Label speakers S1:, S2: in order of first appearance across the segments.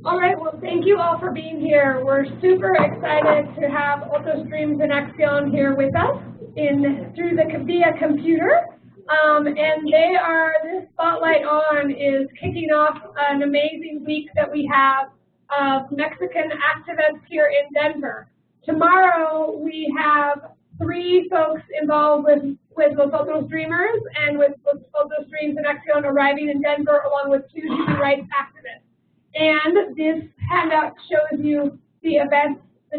S1: All right, well, thank you all for being here. We're super excited to have Otros Dreams and Accion here with us via computer. And this Spotlight On is kicking off an amazing week that we have of Mexican activists here in Denver. Tomorrow we have 3 folks involved with Los Otros Dreamers and with Los Otros Dreams and Accion arriving in Denver along with 2 human rights activists. And this handout shows you the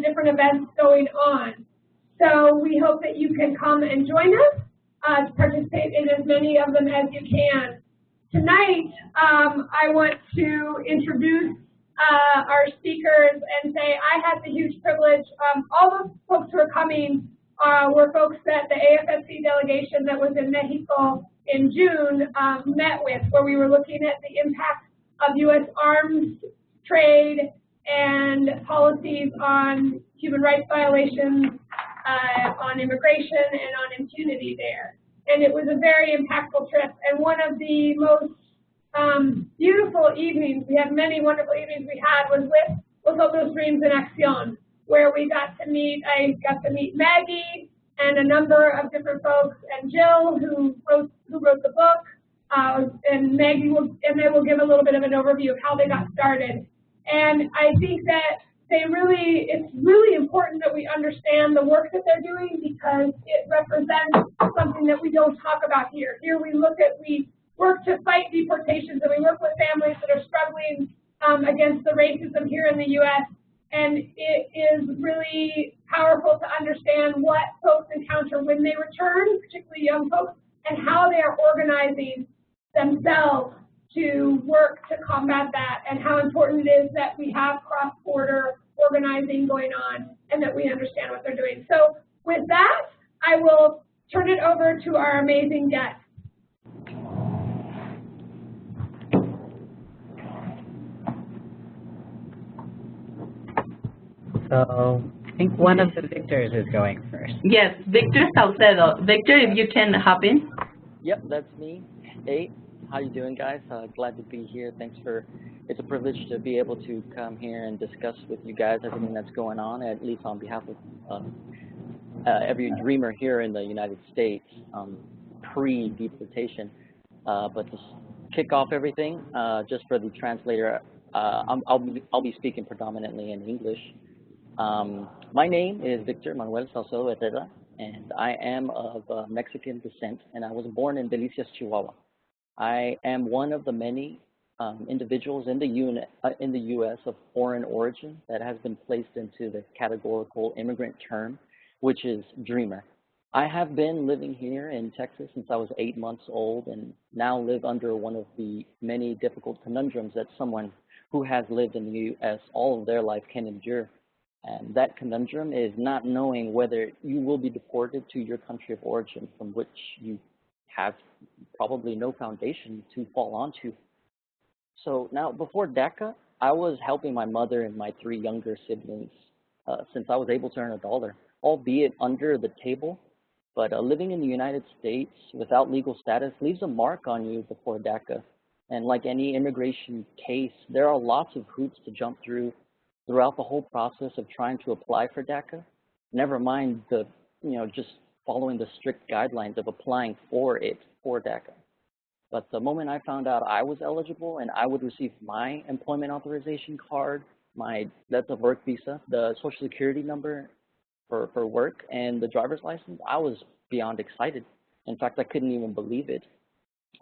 S1: different events going on. So we hope that you can come and join us to participate in as many of them as you can. Tonight, I want to introduce our speakers and say I had the huge privilege. All the folks who are coming were folks that the AFSC delegation that was in Mexico in June met with, where we were looking at the impact of U.S. arms trade and policies on human rights violations, on immigration, and on impunity there. And it was a very impactful trip. And one of the most beautiful evenings, we had many wonderful evenings we had, was with Los Otros Dreams and Accion, where I got to meet Maggie and a number of different folks, and Jill, who wrote the book. And Maggie they will give a little bit of an overview of how they got started. And I think that it's really important that we understand the work that they're doing because it represents something that we don't talk about here. Here we work to fight deportations, and we work with families that are struggling against the racism here in the U.S. And it is really powerful to understand what folks encounter when they return, particularly young folks, and how they are organizing themselves to work to combat that, and how important it is that we have cross-border organizing going on and that we understand what they're doing. So with that, I will turn it over to our amazing guest.
S2: So I think one of the Victors is going first.
S3: Yes, Victor Salcedo. Victor, if you can hop in.
S4: Yep, that's me. Hey, how you doing, guys? Glad to be here. It's a privilege to be able to come here and discuss with you guys everything that's going on, at least on behalf of every dreamer here in the United States, pre-deportation. But to kick off everything, just for the translator, I'll be speaking predominantly in English. My name is Victor Manuel Salcedo Herrera, and I am of Mexican descent, and I was born in Delicias, Chihuahua. I am one of the many individuals in the U.S. of foreign origin that has been placed into the categorical immigrant term, which is dreamer. I have been living here in Texas since I was 8 months old, and now live under one of the many difficult conundrums that someone who has lived in the U.S. all of their life can endure. And that conundrum is not knowing whether you will be deported to your country of origin, from which you have probably no foundation to fall onto. So now, before DACA, I was helping my mother and my 3 younger siblings since I was able to earn $1, albeit under the table. But living in the United States without legal status leaves a mark on you before DACA. And like any immigration case, there are lots of hoops to jump through throughout the whole process of trying to apply for DACA, never mind just following the strict guidelines of applying for DACA. But the moment I found out I was eligible and I would receive my employment authorization card, that's a work visa, the social security number for work, and the driver's license, I was beyond excited. In fact, I couldn't even believe it.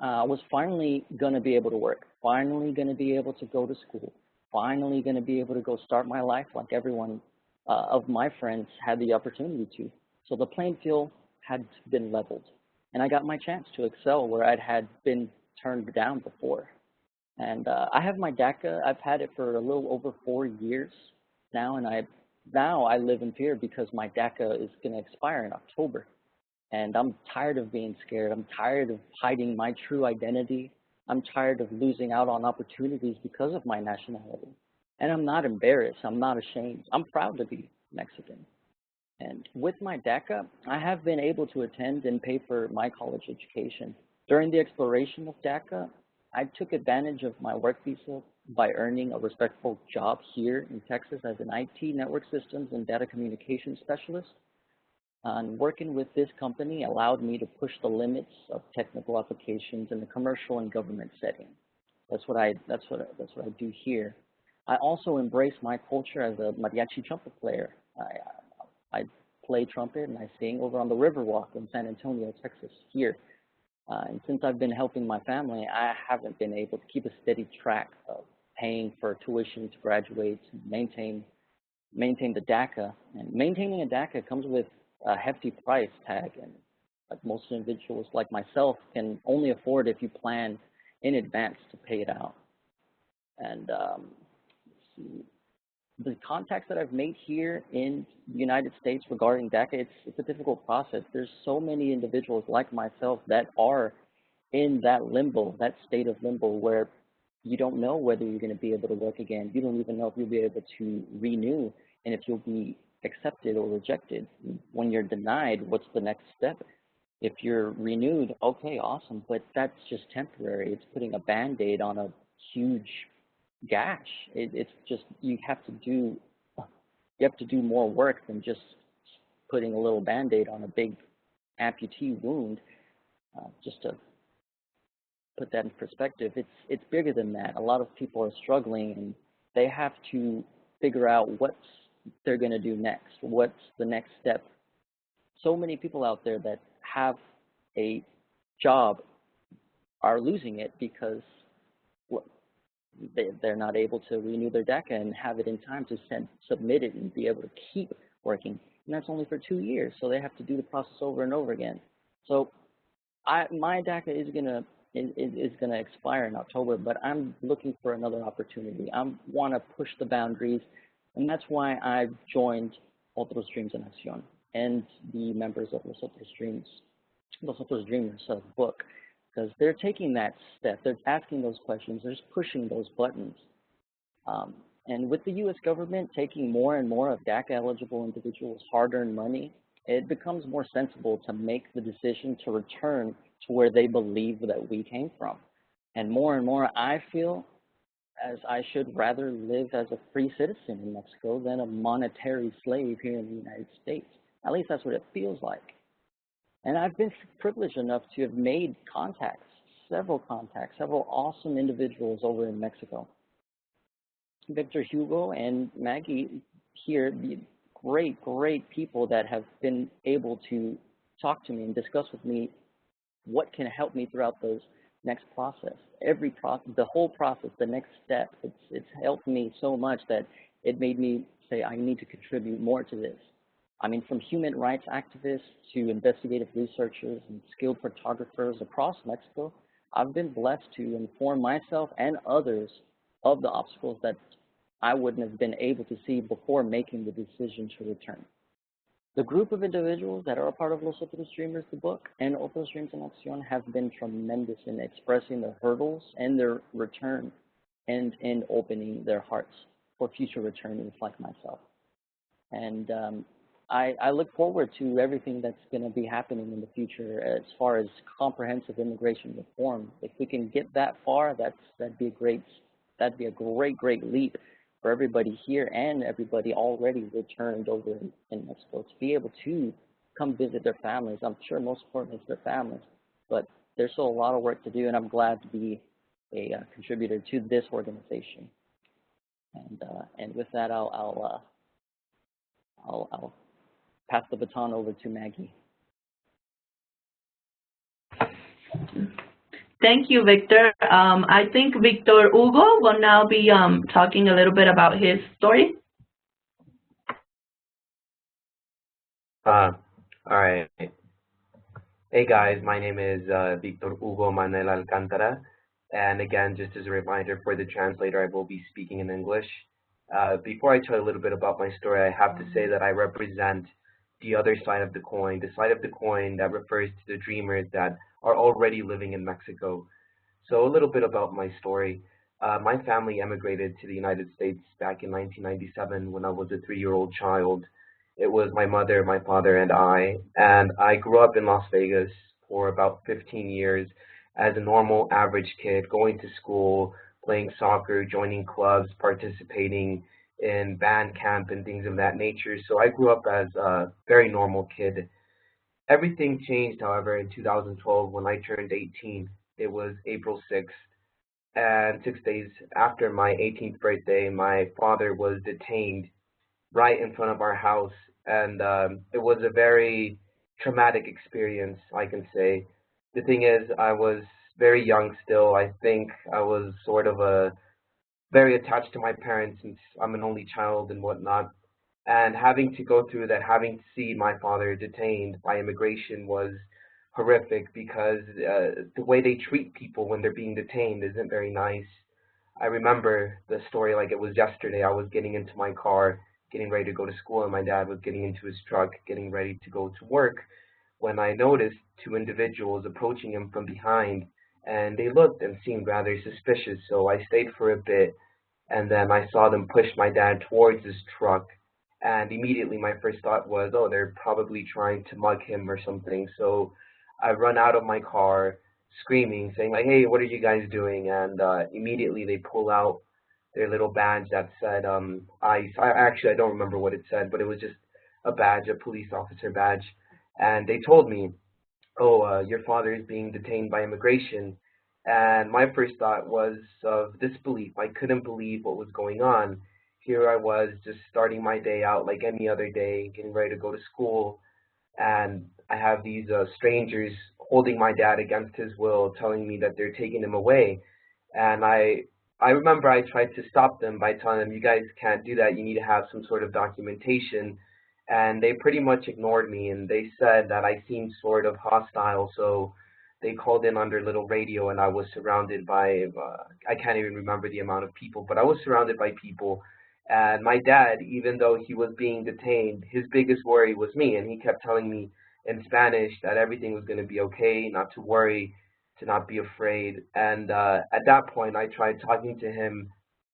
S4: I was finally going to be able to work, finally going to be able to go to school, finally going to be able to go start my life like everyone of my friends had the opportunity to. So the playing field had been leveled, and I got my chance to excel where I had been turned down before. And I have my DACA. I've had it for a little over 4 years now, and I live in fear because my DACA is going to expire in October. And I'm tired of being scared. I'm tired of hiding my true identity. I'm tired of losing out on opportunities because of my nationality. And I'm not embarrassed. I'm not ashamed. I'm proud to be Mexican. And with my DACA, I have been able to attend and pay for my college education. During the exploration of DACA, I took advantage of my work visa by earning a respectful job here in Texas as an IT network systems and data communication specialist. And working with this company allowed me to push the limits of technical applications in the commercial and government setting. That's what I do here. I also embrace my culture as a mariachi trumpet player. I play trumpet and I sing over on the Riverwalk in San Antonio, Texas, here. And since I've been helping my family, I haven't been able to keep a steady track of paying for tuition to graduate, maintain the DACA. And maintaining a DACA comes with a hefty price tag, and like most individuals like myself can only afford if you plan in advance to pay it out. And the contacts that I've made here in the United States regarding DACA, it's a difficult process. There's so many individuals like myself that are in that limbo, that state of limbo where you don't know whether you're going to be able to work again. You don't even know if you'll be able to renew and if you'll be accepted or rejected. When you're denied, what's the next step? If you're renewed, okay, awesome, but that's just temporary. It's putting a Band-Aid on a huge gash. It's just you have to do more work than just putting a little Band-Aid on a big amputee wound. Just to put that in perspective, it's bigger than that. A lot of people are struggling and they have to figure out what they're going to do next. What's the next step? So many people out there that have a job are losing it because they're not able to renew their DACA and have it in time to submit it and be able to keep working. And that's only for 2 years, so they have to do the process over and over again. So my DACA is gonna expire in October, but I'm looking for another opportunity. I want to push the boundaries. And that's why I've joined Otros Dreams and Accion and the members of Los Otros Dreams, Los Otros Dreamers book, because they're taking that step. They're asking those questions. They're just pushing those buttons. And with the U.S. government taking more and more of DACA-eligible individuals' hard-earned money, it becomes more sensible to make the decision to return to where they believe that we came from. And more, I feel as I should rather live as a free citizen in Mexico than a monetary slave here in the United States. At least that's what it feels like. And I've been privileged enough to have made several awesome individuals over in Mexico. Victor Hugo and Maggie here, the great people that have been able to talk to me and discuss with me what can help me throughout those next process. The whole process, the next step, it's helped me so much that it made me say I need to contribute more to this. I mean, from human rights activists to investigative researchers and skilled photographers across Mexico, I've been blessed to inform myself and others of the obstacles that I wouldn't have been able to see before making the decision to return. The group of individuals that are a part of Los Otros Dreamers, the book, and Otros Dreams and Accion have been tremendous in expressing the hurdles and their return and in opening their hearts for future returnees like myself. And I look forward to everything that's going to be happening in the future as far as comprehensive immigration reform. If we can get that far, that'd be a great leap for everybody here and everybody already returned over in Mexico to be able to come visit their families. I'm sure most importantly it's their families, but there's still a lot of work to do, and I'm glad to be a contributor to this organization. And with that, I'll pass the baton over to Maggie.
S3: Thank you, Victor. I think Victor Hugo will now be talking a little bit about his story.
S5: All right. Hey guys, my name is Victor Hugo Manuel Alcántara, and again, just as a reminder for the translator, I will be speaking in English. Before I tell you a little bit about my story, I have to say that I represent the other side of the coin that refers to the dreamers that are already living in Mexico. So a little bit about my story. My family emigrated to the United States back in 1997 when I was a 3-year-old child. It was my mother, my father, and I grew up in Las Vegas for about 15 years as a normal average kid, going to school, playing soccer, joining clubs, participating in band camp and things of that nature. So I grew up as a very normal kid. Everything changed, however, in 2012 when I turned 18. It was April 6th, and 6 days after my 18th birthday, my father was detained right in front of our house, and it was a very traumatic experience, I can say. The thing is, I was very young still. I think I was sort of very attached to my parents since I'm an only child and whatnot. And having to go through that, having to see my father detained by immigration was horrific because the way they treat people when they're being detained isn't very nice. I remember the story like it was yesterday. I was getting into my car, getting ready to go to school, and my dad was getting into his truck, getting ready to go to work, when I noticed two individuals approaching him from behind, and they looked and seemed rather suspicious. So I stayed for a bit, and then I saw them push my dad towards his truck, and immediately my first thought was, oh, they're probably trying to mug him or something. So I run out of my car screaming, saying like, hey, what are you guys doing? And immediately they pull out their little badge that said ICE. Actually, I don't remember what it said, but it was just a badge, a police officer badge. And they told me, oh, your father is being detained by immigration. And my first thought was of disbelief. I couldn't believe what was going on. Here I was just starting my day out like any other day, getting ready to go to school, and I have these strangers holding my dad against his will, telling me that they're taking him away. And I remember I tried to stop them by telling them, you guys can't do that, you need to have some sort of documentation. And they pretty much ignored me, and they said that I seemed sort of hostile, so they called in under little radio, and I was surrounded by, I can't even remember the amount of people, but I was surrounded by people. And my dad, even though he was being detained, his biggest worry was me, and he kept telling me in Spanish that everything was going to be okay, not to worry, to not be afraid. And at that point, I tried talking to him,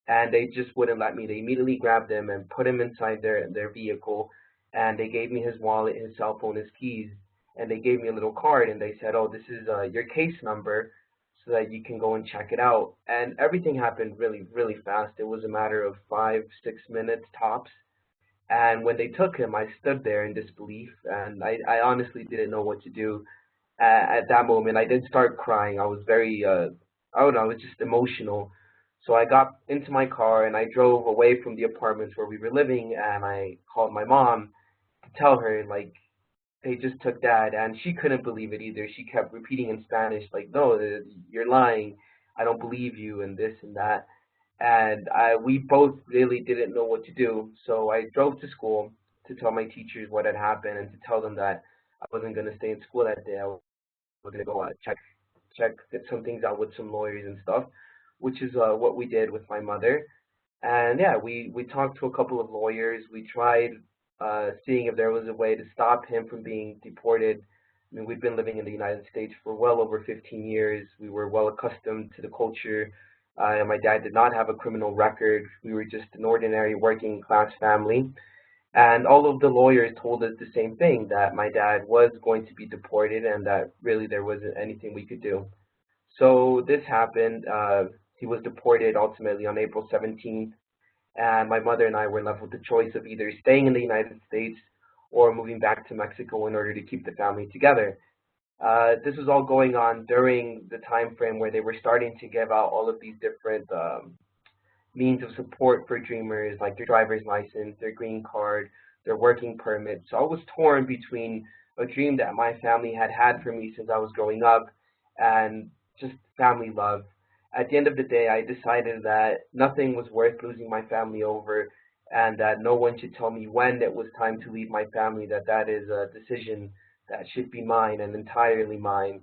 S5: and they just wouldn't let me. They immediately grabbed him and put him inside their vehicle, and they gave me his wallet, his cell phone, his keys, and they gave me a little card, and they said, oh, this is your case number, so that you can go and check it out. And everything happened really, really fast. It was a matter of 5, 6 minutes tops. And when they took him, I stood there in disbelief, and I honestly didn't know what to do. At that moment, I did start crying. I was very, I don't know, I was just emotional. So I got into my car, and I drove away from the apartments where we were living, and I called my mom to tell her, like, they just took dad, and she couldn't believe it either. She kept repeating in Spanish, like, no, you're lying, I don't believe you, and this and that. And we both really didn't know what to do. So I drove to school to tell my teachers what had happened and to tell them that I wasn't going to stay in school that day. I was going to go check some things out with some lawyers and stuff, which is what we did with my mother. And yeah, we talked to a couple of lawyers. We tried seeing if there was a way to stop him from being deported. I mean, we've been living in the United States for well over 15 years. We were well accustomed to the culture. And my dad did not have a criminal record. We were just an ordinary working class family. And all of the lawyers told us the same thing, that my dad was going to be deported and that really there wasn't anything we could do. So this happened. He was deported ultimately on April 17th. And my mother and I were left with the choice of either staying in the United States or moving back to Mexico in order to keep the family together. This was all going on during the time frame where they were starting to give out all of these different means of support for dreamers, like their driver's license, their green card, their working permit. So I was torn between a dream that my family had had for me since I was growing up and just family love. At the end of the day, I decided that nothing was worth losing my family over, and that no one should tell me when it was time to leave my family, that is a decision that should be mine and entirely mine.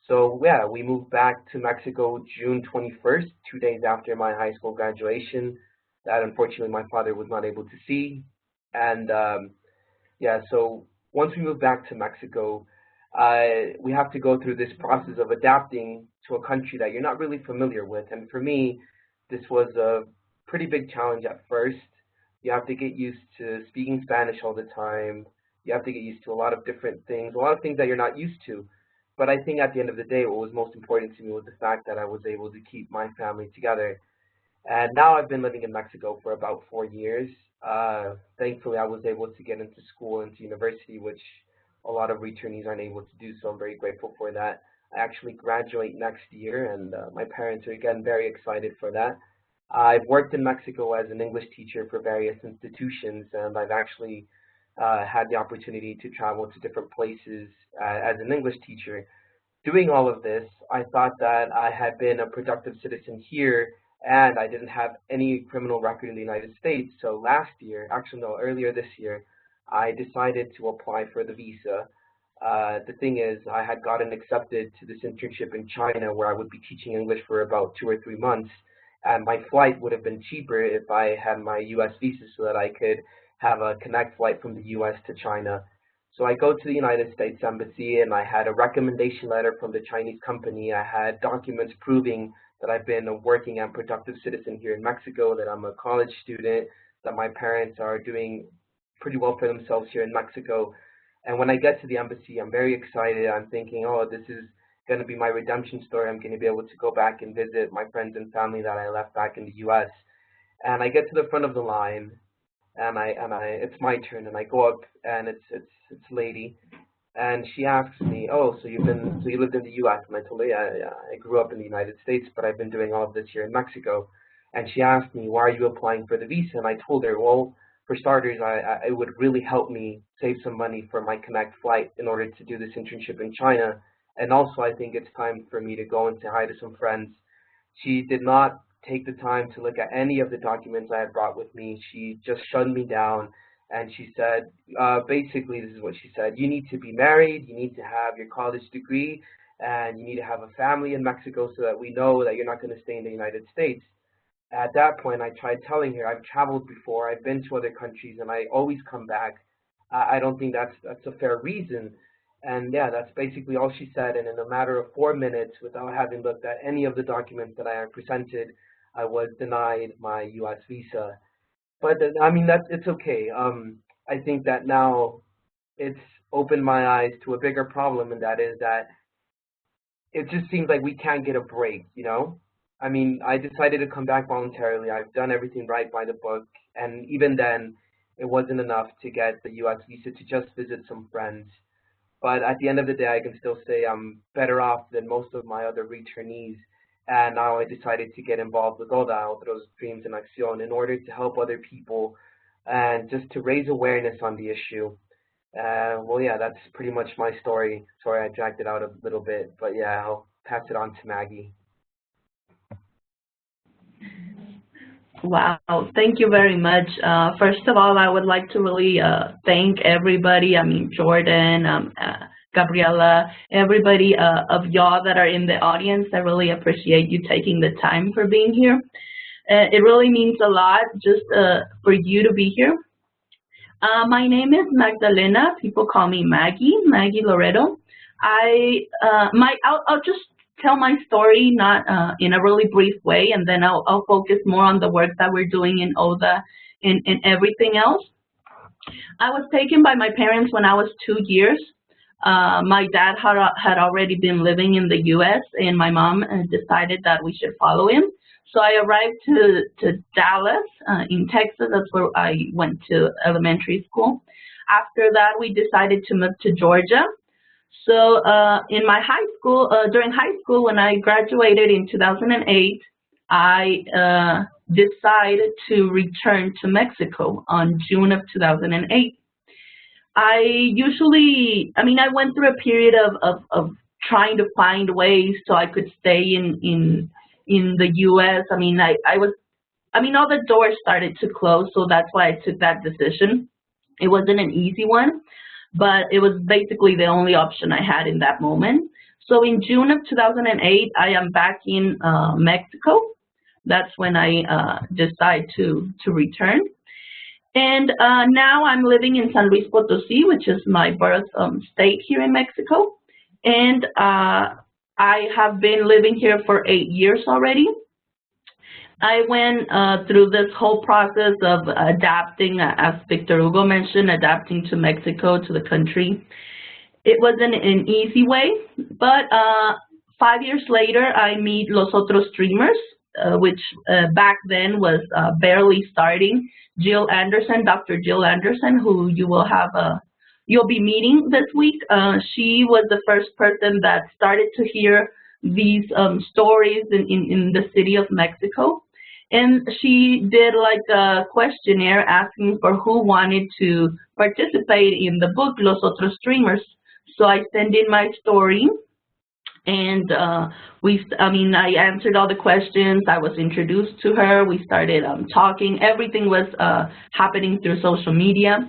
S5: So yeah, we moved back to Mexico June 21st, 2 days after my high school graduation, that unfortunately my father was not able to see. And yeah, so once we moved back to Mexico, we have to go through this process of adapting to a country that you're not really familiar with. And for me, this was a pretty big challenge at first. You have to get used to speaking Spanish all the time. You have to get used to a lot of different things, a lot of things that you're not used to. But I think at the end of the day, what was most important to me was the fact that I was able to keep my family together. And now I've been living in Mexico for about 4 years. Thankfully, I was able to get into school, into university, which a lot of returnees aren't able to do, so I'm very grateful for that. I actually graduate next year, and my parents are, again, very excited for that. I've worked in Mexico as an English teacher for various institutions, and I've actually had the opportunity to travel to different places as an English teacher. Doing all of this, I thought that I had been a productive citizen here and I didn't have any criminal record in the United States. So last year, actually no, earlier this year, I decided to apply for the visa. The thing is, I had gotten accepted to this internship in China where I would be teaching English for about 2 or 3 months, and my flight would have been cheaper if I had my US visa so that I could have a connect flight from the US to China. So I go to the United States Embassy and I had a recommendation letter from the Chinese company. I had documents proving that I've been a working and productive citizen here in Mexico, that I'm a college student, that my parents are doing pretty well for themselves here in Mexico. And when I get to the embassy, I'm very excited. I'm thinking, oh, this is going to be my redemption story. I'm going to be able to go back and visit my friends and family that I left back in the US. And I get to the front of the line, and it's my turn, and I go up, and it's a lady, and she asks me, oh, so you lived in the U.S. And I told her, yeah, I grew up in the United States, but I've been doing all of this here in Mexico. And she asked me, why are you applying for the visa? And I told her, well, for starters, it would really help me save some money for my connect flight in order to do this internship in China. And also, I think it's time for me to go and say hi to some friends. She did not take the time to look at any of the documents I had brought with me. She just shut me down, and she said, basically, this is what she said: you need to be married, you need to have your college degree, and you need to have a family in Mexico so that we know that you're not going to stay in the United States. At that point, I tried telling her I've traveled before, I've been to other countries, and I always come back. I don't think that's a fair reason. And yeah, that's basically all she said. And in a matter of 4 minutes, without having looked at any of the documents that I had presented, I was denied my U.S. visa. But I mean, it's okay. I think that now it's opened my eyes to a bigger problem, and that is that it just seems like we can't get a break, you know? I mean, I decided to come back voluntarily. I've done everything right by the book, and even then, it wasn't enough to get the U.S. visa to just visit some friends. But at the end of the day, I can still say I'm better off than most of my other returnees. And now I decided to get involved with Otros Dreams and Accion in order to help other people and just to raise awareness on the issue. Well, yeah, that's pretty much my story. Sorry, I dragged it out a little bit, but yeah, I'll pass it on to Maggie.
S3: Wow, thank you very much. First of all, I would like to really thank everybody. I mean, Jordan, Gabriela, everybody of y'all that are in the audience. I really appreciate you taking the time for being here. It really means a lot just for you to be here. My name is Magdalena. People call me Maggie Loreto. I'll just tell my story, not in a really brief way, and then I'll focus more on the work that we're doing in ODA and everything else. I was taken by my parents when I was 2 years. My dad had already been living in the U.S., and my mom decided that we should follow him. So I arrived to Dallas in Texas. That's where I went to elementary school. After that, we decided to move to Georgia. So in my high school, during high school, when I graduated in 2008, I decided to return to Mexico on June of 2008. I went through a period of trying to find ways so I could stay in the U.S. All the doors started to close, so that's why I took that decision. It wasn't an easy one, but it was basically the only option I had in that moment. So in June of 2008, I am back in Mexico. That's when I decide to return. And now I'm living in San Luis Potosí, which is my birth state here in Mexico. And I have been living here for 8 years already. I went through this whole process of adapting, as Victor Hugo mentioned, adapting to Mexico, to the country. It wasn't an easy way, but 5 years later, I meet Los Otros Dreamers. which back then was barely starting. Jill Anderson, Dr. Jill Anderson, who you will have you'll be meeting this week. She was the first person that started to hear these stories in the city of Mexico. And she did like a questionnaire asking for who wanted to participate in the book, Los Otros Dreamers. So I sent in my story, and I answered all the questions. I was introduced to her. We started talking. Everything was happening through social media.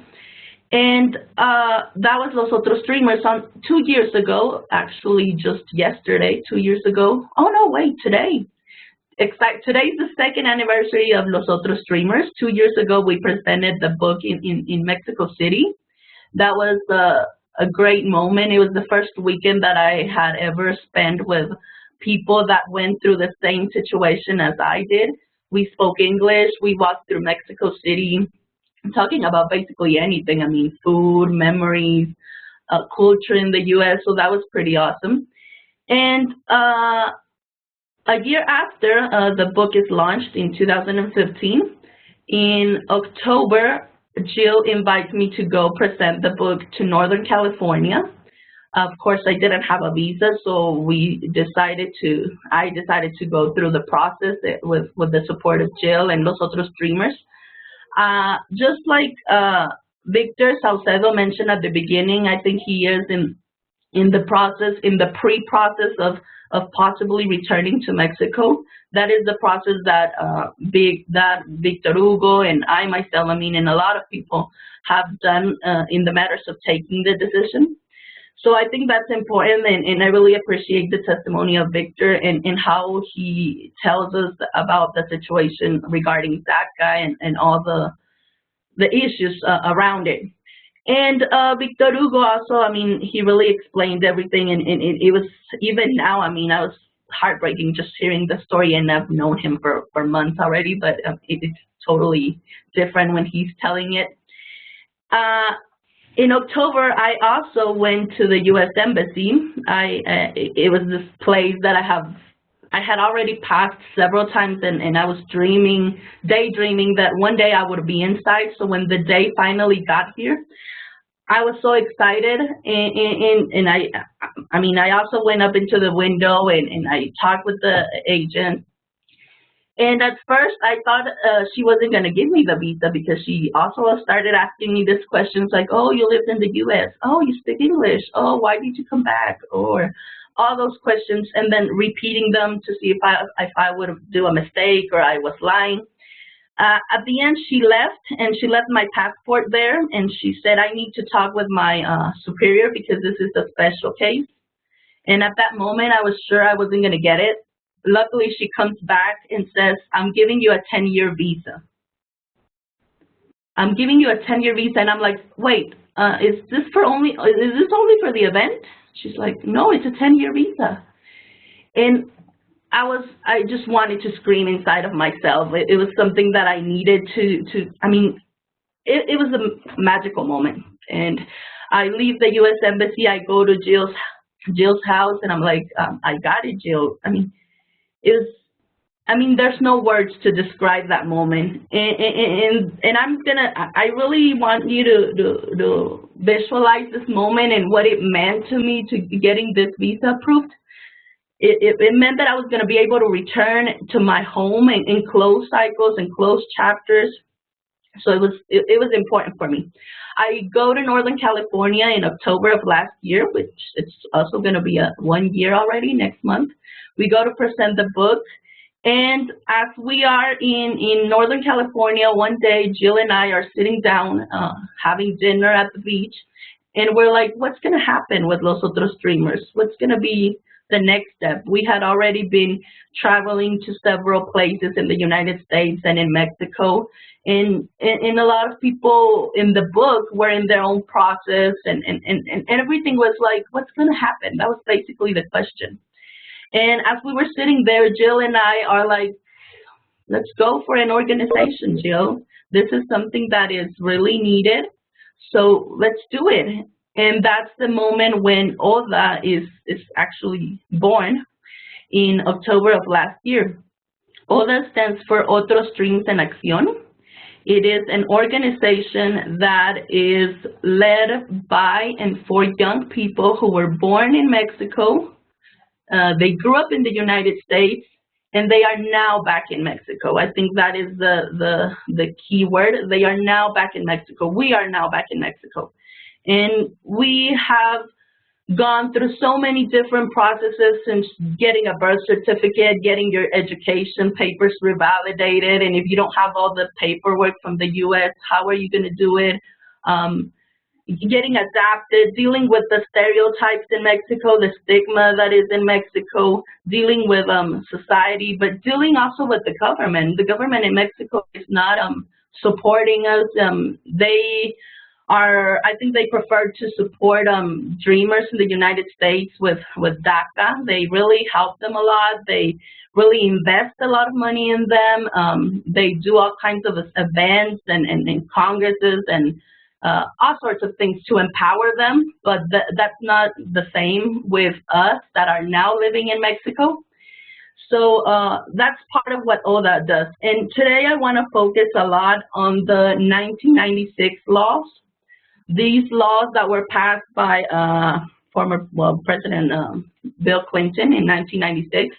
S3: And that was Los Otros Dreamers 2 years ago, actually just yesterday, 2 years ago. Oh, no, wait, today. Today's the second anniversary of Los Otros Dreamers. 2 years ago, we presented the book in Mexico City. That was a great moment. It was the first weekend that I had ever spent with people that went through the same situation as I did. We spoke English. We walked through Mexico City, talking about basically anything. I mean, food, memories, culture in the U.S., so that was pretty awesome. And a year after the book is launched in 2015, in October, Jill invites me to go present the book to Northern California. Of course, I didn't have a visa, so I decided to go through the process with the support of Jill and Los Otros Dreamers. Just like Victor Salcedo mentioned at the beginning, I think he is in the process, in the pre-process of possibly returning to Mexico. That is the process that Victor Hugo and I myself, and a lot of people have done in the matters of taking the decision. So I think that's important, and I really appreciate the testimony of Victor and how he tells us about the situation regarding DACA and all the issues around it. And Victor Hugo also, he really explained everything, and it was, even now, I was heartbreaking just hearing the story, and I've known him for months already, but it's totally different when he's telling it. In October, I also went to the U.S. Embassy. It was this place that I had already passed several times, and I was daydreaming that one day I would be inside. So when the day finally got here, I was so excited, and I also went up into the window and I talked with the agent. And at first, I thought she wasn't going to give me the visa, because she also started asking me these questions like, oh, you lived in the U.S., oh, you speak English, oh, why did you come back, or all those questions, and then repeating them to see if I would do a mistake or I was lying. At the end, she left, and she left my passport there, and she said, I need to talk with my superior because this is a special case. And at that moment, I was sure I wasn't going to get it. Luckily, she comes back and says, I'm giving you a 10-year visa. I'm giving you a 10-year visa. And I'm like, wait, is this only for the event? She's like, no, it's a 10-year visa. And I just wanted to scream inside of myself. It was something that I needed it was a magical moment. And I leave the U.S. Embassy, I go to Jill's house, and I'm like, I got it, Jill. There's no words to describe that moment. And I really want you to visualize this moment and what it meant to me to getting this visa approved. It meant that I was going to be able to return to my home and close cycles and close chapters. So it was important for me. I go to Northern California in October of last year, which it's also going to be 1 year already next month. We go to present the book, and as we are in Northern California, one day Jill and I are sitting down having dinner at the beach, and we're like, what's going to happen with Los Otros Dreamers? What's going to be the next step? We had already been traveling to several places in the United States and in Mexico, and a lot of people in the book were in their own process, and everything was like, what's going to happen? That was basically the question. And as we were sitting there, Jill and I are like, let's go for an organization, Jill. This is something that is really needed, so let's do it. And that's the moment when ODA is actually born in October of last year. ODA stands for Otros Dreams and Accion. It is an organization that is led by and for young people who were born in Mexico. They grew up in the United States, and they are now back in Mexico. I think that is the key word. They are now back in Mexico. We are now back in Mexico. And we have gone through so many different processes since getting a birth certificate, getting your education papers revalidated, and if you don't have all the paperwork from the U.S., how are you going to do it? Getting adapted, dealing with the stereotypes in Mexico, the stigma that is in Mexico, dealing with society, but dealing also with the government. The government in Mexico is not supporting us. I think they prefer to support dreamers in the United States with DACA. They really help them a lot. They really invest a lot of money in them. They do all kinds of events and congresses and all sorts of things to empower them, but that's not the same with us that are now living in Mexico. So that's part of what ODA does. And today I want to focus a lot on the 1996 laws. These laws that were passed by former President Bill Clinton in 1996.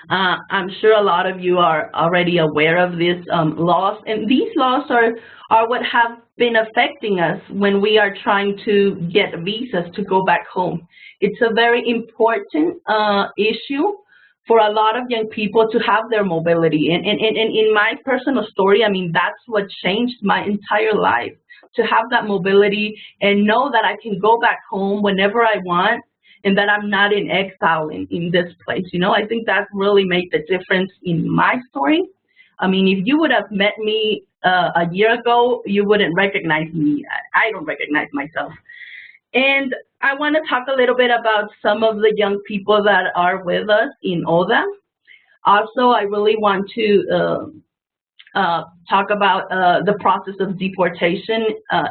S3: I'm sure a lot of you are already aware of these laws, and these laws are what have been affecting us when we are trying to get visas to go back home. It's a very important issue for a lot of young people to have their mobility. And in my personal story, I mean, that's what changed my entire life, to have that mobility and know that I can go back home whenever I want and that I'm not in exile in this place. You know, I think that really made the difference in my story. I mean, if you would have met me a year ago, you wouldn't recognize me. I don't recognize myself. And I want to talk a little bit about some of the young people that are with us in ODA. Also, I really want to talk about the process of deportation.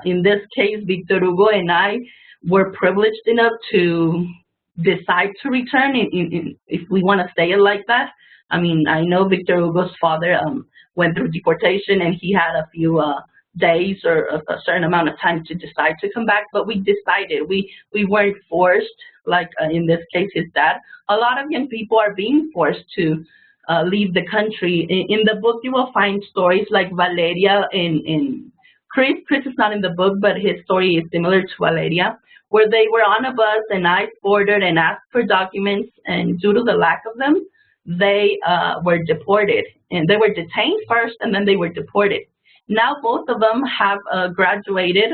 S3: In this case, Victor Hugo and I were privileged enough to decide to return if we want to say it like that. I mean, I know Victor Hugo's father went through deportation and he had a few days or a certain amount of time to decide to come back, but we decided. We weren't forced, like in this case his dad. A lot of young people are being forced to leave the country. In the book you will find stories like Valeria and Chris. Chris is not in the book, but his story is similar to Valeria, where they were on a bus and ICE bordered and asked for documents, and due to the lack of them, they were deported. And they were detained first, and then they were deported. Now both of them have graduated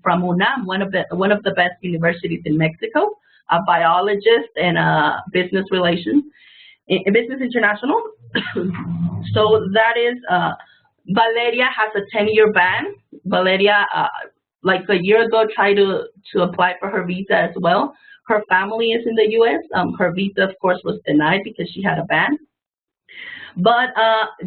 S3: from UNAM, one of the best universities in Mexico, a biologist and business relations, business international. So that is, Valeria has a 10-year ban. Valeria, like a year ago, tried to apply for her visa as well. Her family is in the U.S. Her visa, of course, was denied because she had a ban. But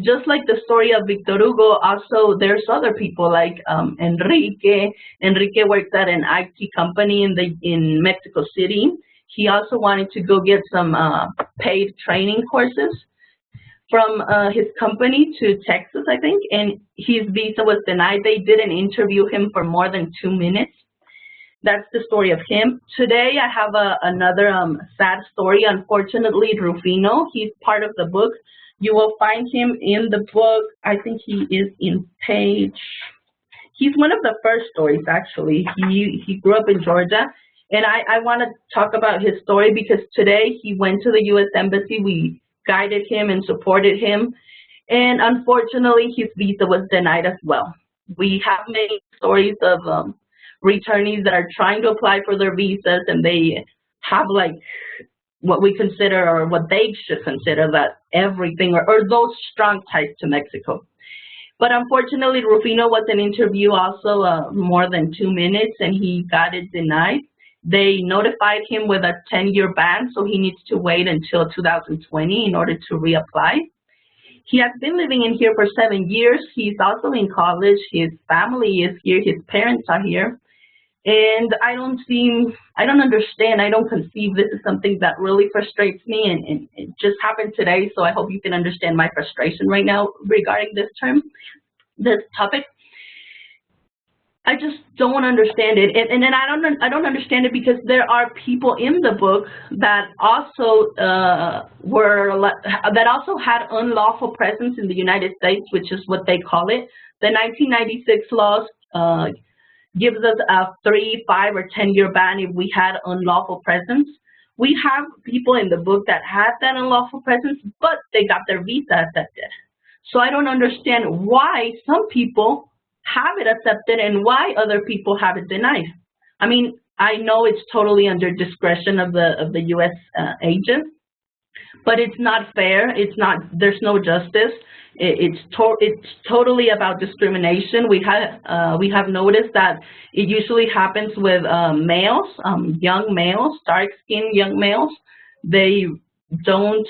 S3: just like the story of Victor Hugo, also there's other people like Enrique. Enrique works at an IT company in Mexico City. He also wanted to go get some paid training courses from his company to Texas, I think, and his visa was denied. They didn't interview him for more than 2 minutes. That's the story of him. Today I have another sad story. Unfortunately, Rufino, he's part of the book. You will find him in the book. I think he is in page, he's one of the first stories, actually. He grew up in Georgia. And I want to talk about his story because today he went to the U.S. Embassy. We guided him and supported him. And unfortunately, his visa was denied as well. We have many stories of returnees that are trying to apply for their visas, and they have like what we consider, or what they should consider, that everything or those strong ties to Mexico. But unfortunately, Rufino was in interview also more than 2 minutes, and he got it denied. They notified him with a 10-year ban, so he needs to wait until 2020 in order to reapply. He has been living in here for 7 years. He's also in college. His family is here. His parents are here. And I don't understand, I don't conceive. This is something that really frustrates me, and it just happened today, so I hope you can understand my frustration right now regarding this topic. I just don't understand it, and then I don't understand it because there are people in the book that also had unlawful presence in the United States, which is what they call it. The 1996 laws gives us a 3, 5, or 10-year ban if we had unlawful presence. We have people in the book that had that unlawful presence, but they got their visa accepted. So I don't understand why some people have it accepted and why other people have it denied. I mean, I know it's totally under discretion of the U.S. Agent, but it's not fair. It's not. There's no justice. It's totally about discrimination. We have noticed that it usually happens with males, young males, dark-skinned young males. They don't.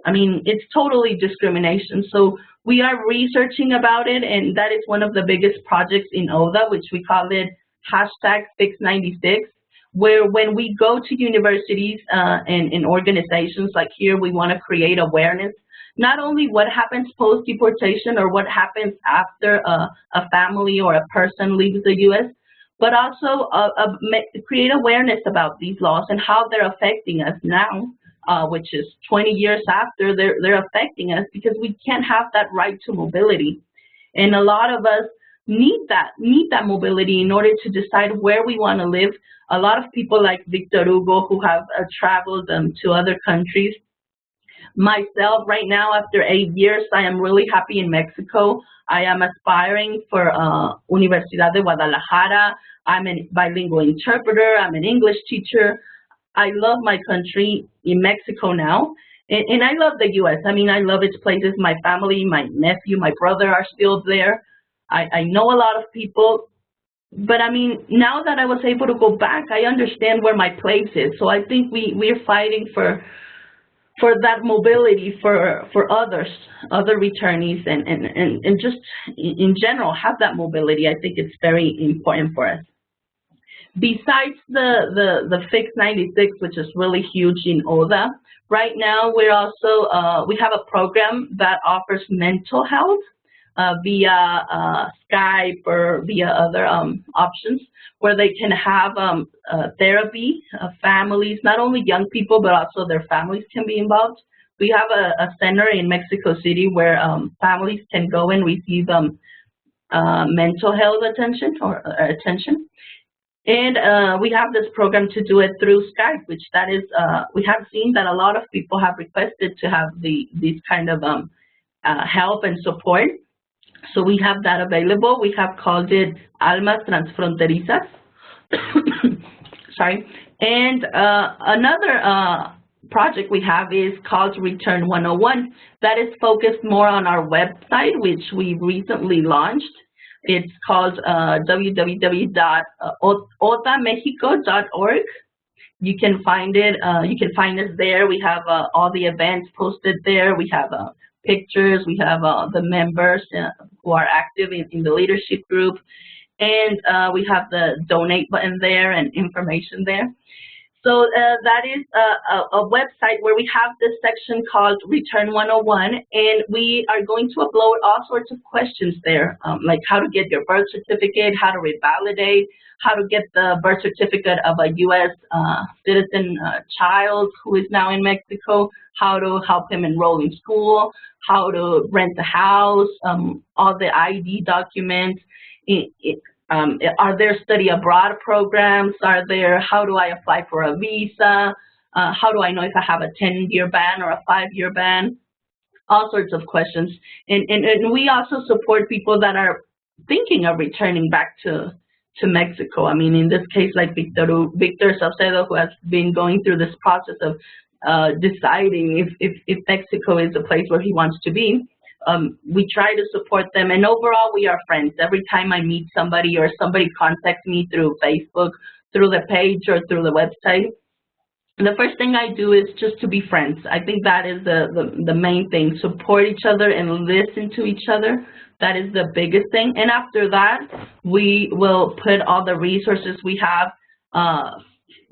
S3: I mean, it's totally discrimination. So we are researching about it, and that is one of the biggest projects in ODA, which we call it #Fix96, where when we go to universities and organizations like here, we want to create awareness, not only what happens post-deportation or what happens after a family or a person leaves the U.S., but also create awareness about these laws and how they're affecting us now. Which is 20 years after, they're affecting us because we can't have that right to mobility. And a lot of us need that mobility in order to decide where we want to live. A lot of people like Victor Hugo who have traveled to other countries. Myself, right now, after 8 years, I am really happy in Mexico. I am aspiring for Universidad de Guadalajara. I'm a bilingual interpreter. I'm an English teacher. I love my country in Mexico now, and I love the U.S. I mean, I love its places. My family, my nephew, my brother are still there. I know a lot of people, but I mean, now that I was able to go back, I understand where my place is. So I think we're fighting for that mobility for others, other returnees, and just in general have that mobility. I think it's very important for us. Besides the Fix96, which is really huge in ODA, right now we're also we have a program that offers mental health via Skype or via other options, where they can have therapy. Families, not only young people, but also their families can be involved. We have a center in Mexico City where families can go and receive mental health attention. And we have this program to do it through Skype, which that is, we have seen that a lot of people have requested to have these kind of help and support. So we have that available. We have called it Almas Transfronterizas. Sorry. And another project we have is called Return 101. That is focused more on our website, which we recently launched. It's called www.otamexico.org. You can find it. You can find us there. We have all the events posted there. We have pictures. We have the members who are active in the leadership group, and we have the donate button there and information there. So that is a website where we have this section called Return 101, and we are going to upload all sorts of questions there, like how to get your birth certificate, how to revalidate, how to get the birth certificate of a U.S. Citizen child who is now in Mexico, how to help him enroll in school, how to rent a house, all the ID documents. Are there study abroad programs? Are there, how do I apply for a visa? How do I know if I have a 10-year ban or a 5-year ban? All sorts of questions. And we also support people that are thinking of returning back to Mexico. I mean, in this case, like Victor Salcedo, who has been going through this process of deciding if Mexico is the place where he wants to be. We try to support them, and overall we are friends. Every time I meet somebody or somebody contacts me through Facebook, through the page, or through the website, the first thing I do is just to be friends. I think that is the main thing. Support each other and listen to each other That is the biggest thing. And after that, we will put all the resources we have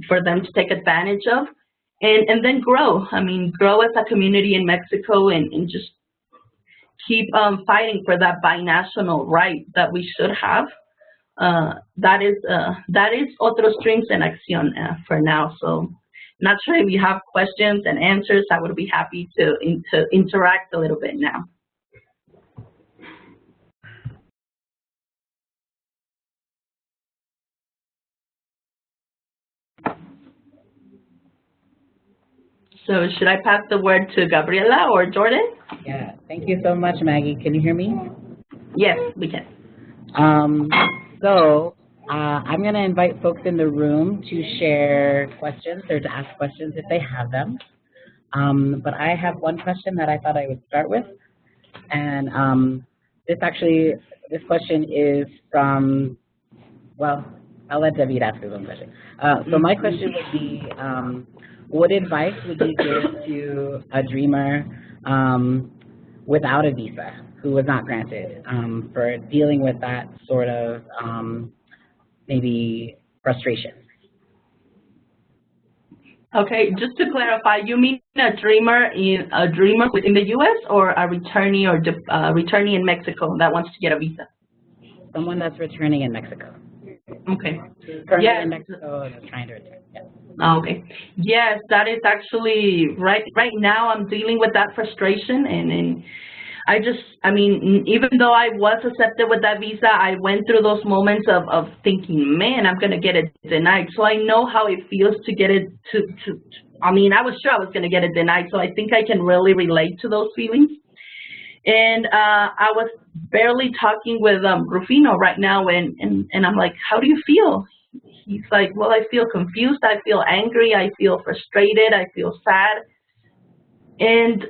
S3: for them to take advantage of, and then grow. I mean, grow as a community in Mexico, and just keep fighting for that binational right that we should have. That is Otros Dreams en Acción for now. So, not sure if you have questions and answers. I would be happy to interact a little bit now. So should I pass the word to Gabriela or Jordan?
S2: Yeah, thank you so much, Maggie. Can you hear me?
S3: Yes, we can.
S2: I'm going to invite folks in the room to share questions or to ask questions if they have them. But I have one question that I thought I would start with. And this question is from, well, I'll let David ask his own question. So my question would be, what advice would you give to a dreamer without a visa who was not granted for dealing with that sort of maybe frustration?
S3: Okay, just to clarify, you mean a dreamer within the U.S. or a returnee or returnee in Mexico that wants to get a visa?
S2: Someone that's returning in Mexico.
S3: Okay.
S2: Currently
S3: yes.
S2: in Mexico and is trying to return. Yeah.
S3: Okay. Yes, that is actually right now I'm dealing with that frustration, and I mean, even though I was accepted with that visa, I went through those moments of thinking, man, I'm going to get it denied. So I know how it feels to get it I mean, I was sure I was going to get it denied, so I think I can really relate to those feelings. And I was barely talking with Rufino right now, and I'm like, how do you feel? He's like, well, I feel confused, I feel angry, I feel frustrated, I feel sad. And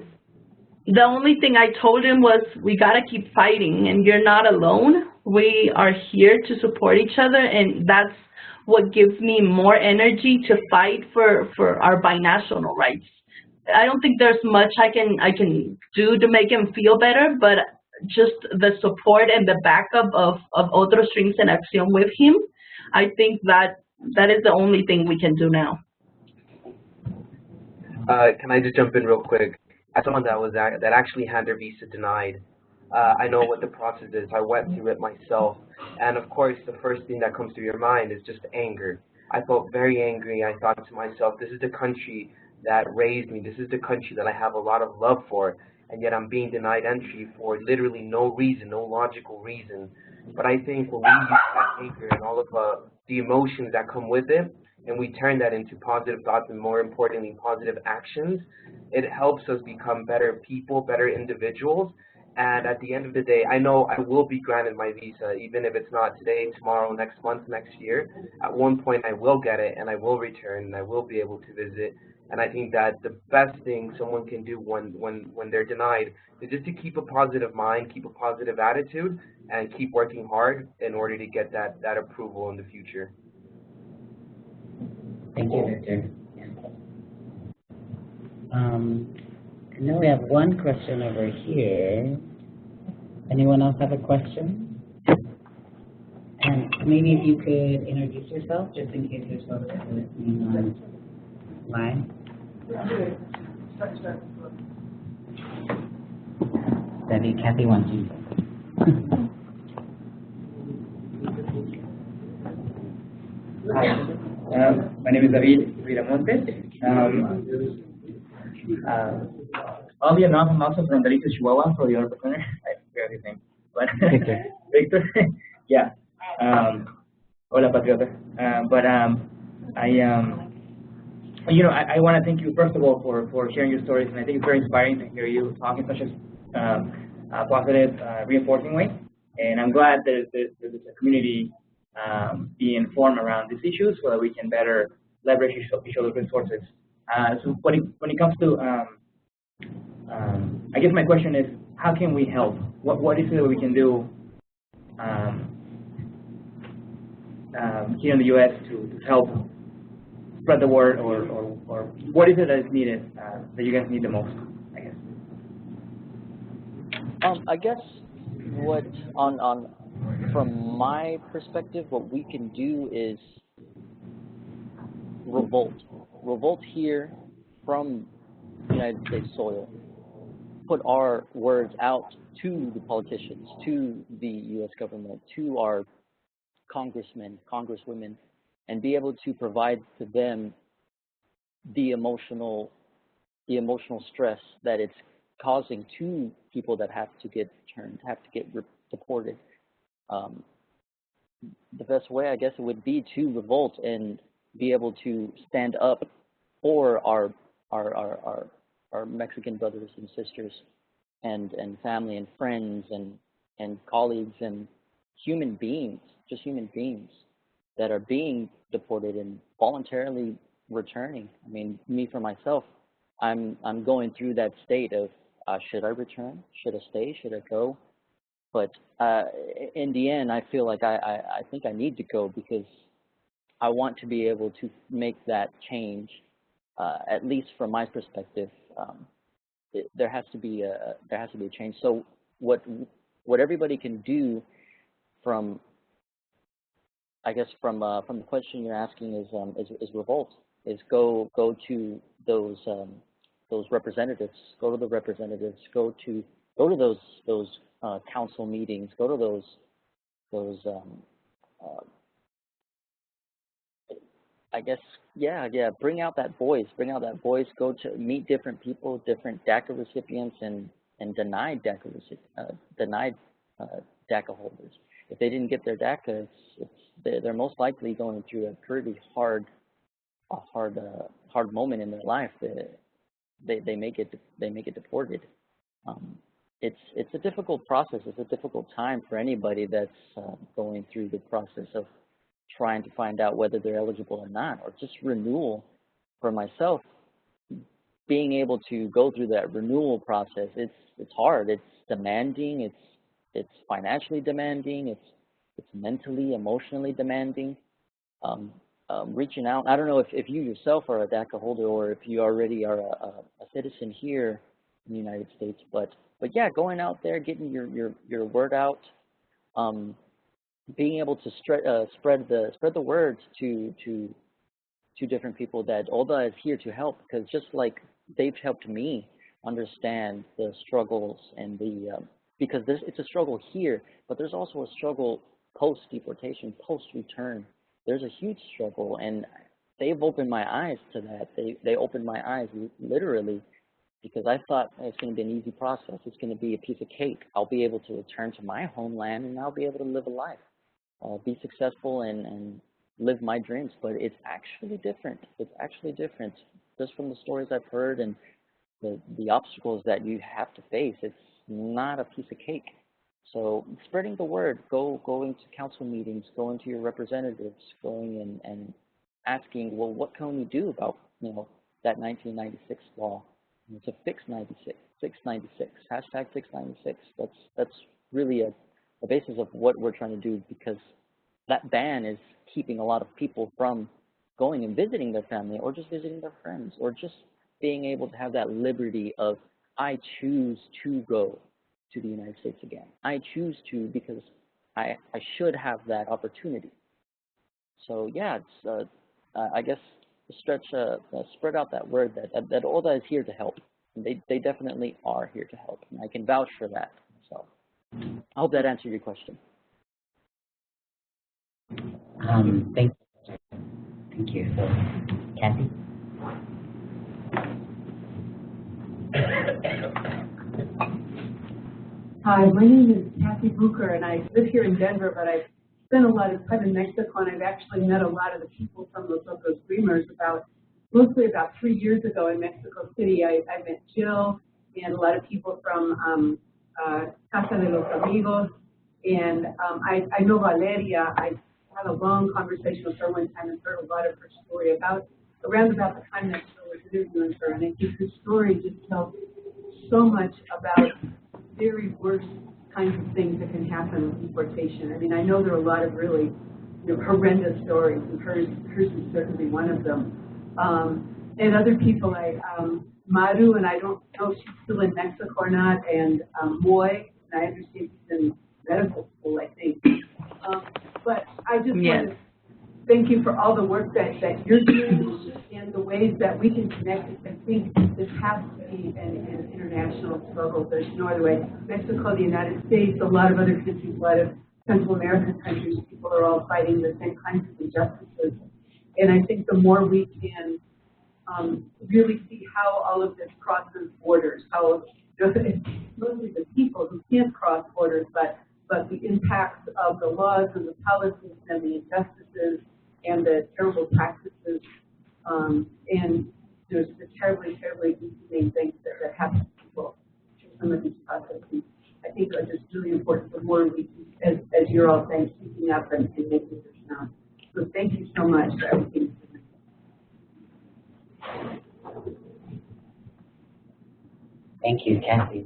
S3: the only thing I told him was, we got to keep fighting, and you're not alone. We are here to support each other, and that's what gives me more energy to fight for our binational rights. I don't think there's much I can do to make him feel better, but just the support and the backup of Otros Dreams en Acción with him, I think that is the only thing we can do now.
S5: Can I just jump in real quick? As someone that actually had their visa denied, I know what the process is. I went through it myself, and of course, the first thing that comes to your mind is just anger. I felt very angry. I thought to myself, this is the country that raised me. This is the country that I have a lot of love for, and yet I'm being denied entry for literally no reason, no logical reason. But I think when we use that anger and all of the emotions that come with it, and we turn that into positive thoughts and, more importantly, positive actions, it helps us become better people, better individuals. And at the end of the day, I know I will be granted my visa, even if it's not today, tomorrow, next month, next year. At one point, I will get it, and I will return, and I will be able to visit. And I think that the best thing someone can do when they're denied is just to keep a positive mind, keep a positive attitude, and keep working hard in order to get that approval in the future.
S2: Thank you, Victor. I know we have one question over here. Anyone else have a question? And maybe if you could introduce yourself, just in case there's folks that are listening online. Debbie, Kathy wants you.
S6: Hi, my name is David Viramontes. Oddly enough, I'm also from Delicious, Chihuahua, for the other person. I forgot his name. But Victor, yeah. Hola, Patriota. I want to thank you, first of all, for sharing your stories, and I think it's very inspiring to hear you talk in such a positive, reinforcing way. And I'm glad that there's a community being formed around these issues so that we can better leverage each other's resources. So when it comes to, I guess my question is, how can we help? What is it that we can do here in the U.S. to help spread the word, or what is it that is needed, that you guys need the most, I guess?
S4: I guess what from my perspective, what we can do is revolt here from United States soil, put our words out to the politicians, to the U.S. government, to our congressmen, congresswomen, and be able to provide to them the emotional stress that it's causing to people that have to get returned, have to get deported. The best way, I guess, it would be to revolt and be able to stand up for our Mexican brothers and sisters and family and friends and colleagues and human beings, just human beings that are being deported and voluntarily returning. I mean, me for myself, I'm going through that state of should I return? Should I stay? Should I go? But in the end, I feel like I think I need to go because I want to be able to make that change. At least from my perspective, there has to be a change. So what everybody can do from, I guess, from the question you're asking is revolt. Is go to those representatives, go to the representatives, go to those council meetings, go to those I guess, yeah, bring out that voice, go to meet different people, different DACA recipients and denied DACA holders. If they didn't get their DACA, they're most likely going through a pretty hard moment in their life. They may get deported. It's a difficult process. It's a difficult time for anybody that's going through the process of trying to find out whether they're eligible or not, or just renewal. For myself, being able to go through that renewal process, it's hard. It's demanding. It's financially demanding. It's mentally, emotionally demanding. Reaching out. I don't know if you yourself are a DACA holder or if you already are a citizen here in the United States, but yeah, going out there, getting your word out. Being able to spread the word to different people that ODA is here to help, because just like they've helped me understand the struggles and because it's a struggle here, but there's also a struggle post-deportation, post-return. There's a huge struggle, and they've opened my eyes to that. They opened my eyes literally, because I thought it's going to be an easy process. It's going to be a piece of cake. I'll be able to return to my homeland, and I'll be able to live a life. Be successful and live my dreams, but it's actually different. It's actually different. Just from the stories I've heard and the obstacles that you have to face, it's not a piece of cake. So spreading the word, going to council meetings, going to your representatives, going and asking, well, what can we do about that 1996 law? It's a fix 696, hashtag 696. That's really a basis of what we're trying to do, because that ban is keeping a lot of people from going and visiting their family or just visiting their friends or just being able to have that liberty of, I choose to go to the United States again. I choose to because I should have that opportunity. So yeah, it's I guess spread out that word that ODA is here to help. And they definitely are here to help, and I can vouch for that. So I hope that answered your question.
S2: Thank you. So, Kathy?
S7: Hi, my name is Kathy Bucher, and I live here in Denver, but I've spent a lot of time in Mexico, and I've actually met a lot of the people from Los Otros Dreamers mostly about 3 years ago in Mexico City. I met Jill and a lot of people from Casa de los Amigos, and I know Valeria. I had a long conversation with her one time and heard a lot of her story around about the time that Jill was interviewing her, and I think her story just tells so much about very worst kinds of things that can happen with deportation. I mean, I know there are a lot of really horrendous stories, and hers is certainly one of them. And other people, Maru, and I don't know if she's still in Mexico or not, and Moy, and I understand he's in medical school, I think. But I just want to thank you for all the work that you're doing and the ways that we can connect. I think this has to be an international struggle. There's no other way. Mexico, the United States, a lot of other countries, a lot of Central American countries, people are all fighting the same kinds of injustices. And I think the more we can really see how all of this crosses borders, how it's mostly the people who can't cross borders, but the impacts of the laws and the policies and the injustices and the terrible practices and there's the terribly, terribly inhumane things that happen to people through some of these processes. I think are just really important. The more we can, as you're all saying, speaking up and making this known. So thank you so much for everything.
S2: Thank you, Kathy.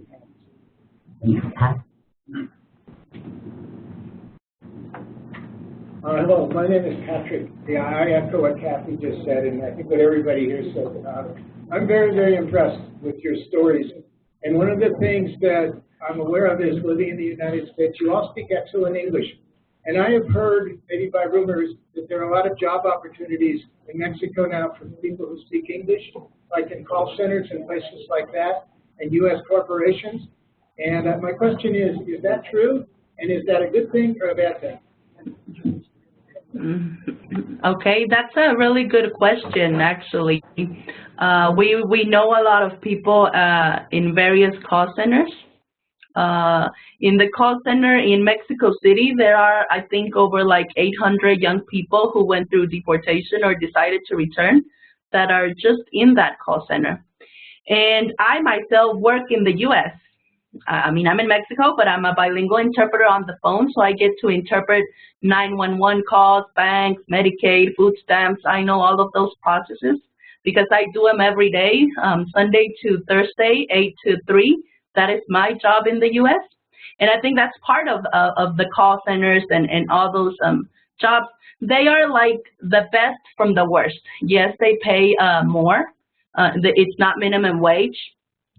S8: Hello, my name is Patrick. Yeah, I echo what Kathy just said, and I think what everybody here said. I'm very, very impressed with your stories. And one of the things that I'm aware of is living in the United States, you all speak excellent English. And I have heard, maybe by rumors, that there are a lot of job opportunities in Mexico now for people who speak English, like in call centers and places like that, and U.S. corporations. And my question is that true? And is that a good thing or a bad thing?
S3: Okay, that's a really good question, actually. We know a lot of people in various call centers. In the call center in Mexico City, there are, I think, over like 800 young people who went through deportation or decided to return that are just in that call center. And I myself work in the U.S. I mean, I'm in Mexico, but I'm a bilingual interpreter on the phone, so I get to interpret 911 calls, banks, Medicaid, food stamps. I know all of those processes because I do them every day, Sunday to Thursday, 8 to 3. That is my job in the U.S. And I think that's part of the call centers and all those jobs. They are like the best from the worst. Yes, they pay more. It's not minimum wage.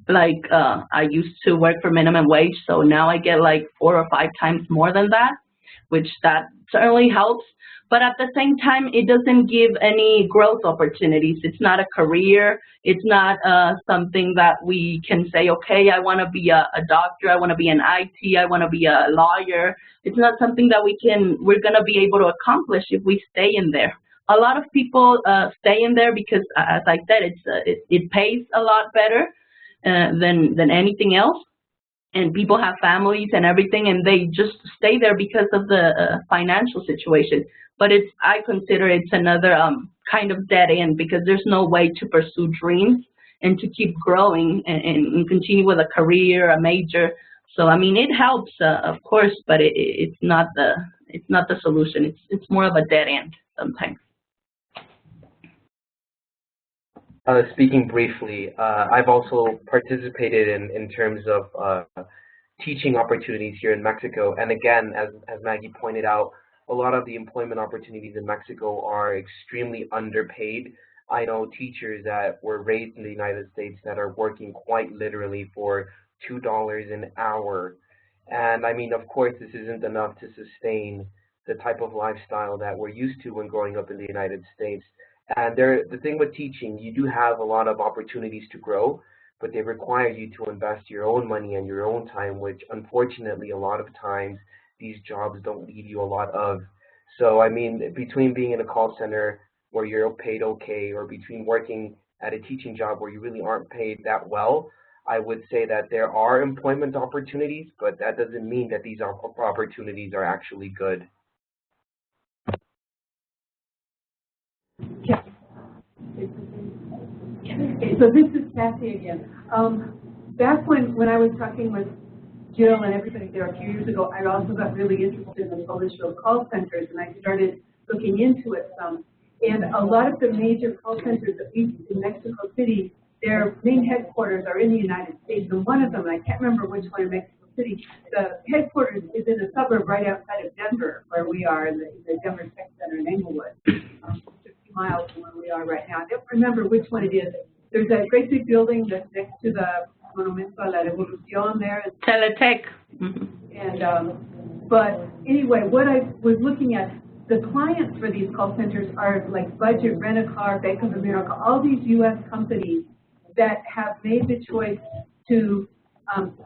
S3: Like I used to work for minimum wage, so now I get like 4 or 5 times more than that, which that certainly helps. But at the same time, it doesn't give any growth opportunities. It's not a career. It's not something that we can say, okay, I want to be a doctor. I want to be an IT. I want to be a lawyer. It's not something that we're going to be able to accomplish if we stay in there. A lot of people stay in there because, as I said, it pays a lot better than anything else. And people have families and everything, and they just stay there because of the financial situation. But I consider it's another kind of dead end because there's no way to pursue dreams and to keep growing and continue with a career, a major. So I mean, it helps, of course, but it's not the solution. It's more of a dead end sometimes.
S5: Speaking briefly, I've also participated in terms of teaching opportunities here in Mexico. And again, as Maggie pointed out, a lot of the employment opportunities in Mexico are extremely underpaid. I know teachers that were raised in the United States that are working quite literally for $2 an hour. And I mean, of course, this isn't enough to sustain the type of lifestyle that we're used to when growing up in the United States. And the thing with teaching, you do have a lot of opportunities to grow, but they require you to invest your own money and your own time, which unfortunately a lot of times these jobs don't lead you a lot of. So I mean, between being in a call center where you're paid okay, or between working at a teaching job where you really aren't paid that well, I would say that there are employment opportunities, but that doesn't mean that these opportunities are actually good.
S7: Yeah. Okay, so this is Kathy again. Back when I was talking with Jill and everybody there a few years ago, I also got really interested in the Polish-field call centers, and I started looking into it some. And a lot of the major call centers, at least in Mexico City, their main headquarters are in the United States. And one of them, and I can't remember which one in Mexico City, the headquarters is in a suburb right outside of Denver, where we are in the Denver Tech Center in Englewood, 50 miles from where we are right now. I don't remember which one it is. There's a great big building that's next to the Monumento a la Revolución there.
S3: Teletech.
S7: And but anyway, what I was looking at, the clients for these call centers are like Budget, Rent-A-Car, Bank of America, all these U.S. companies that have made the choice to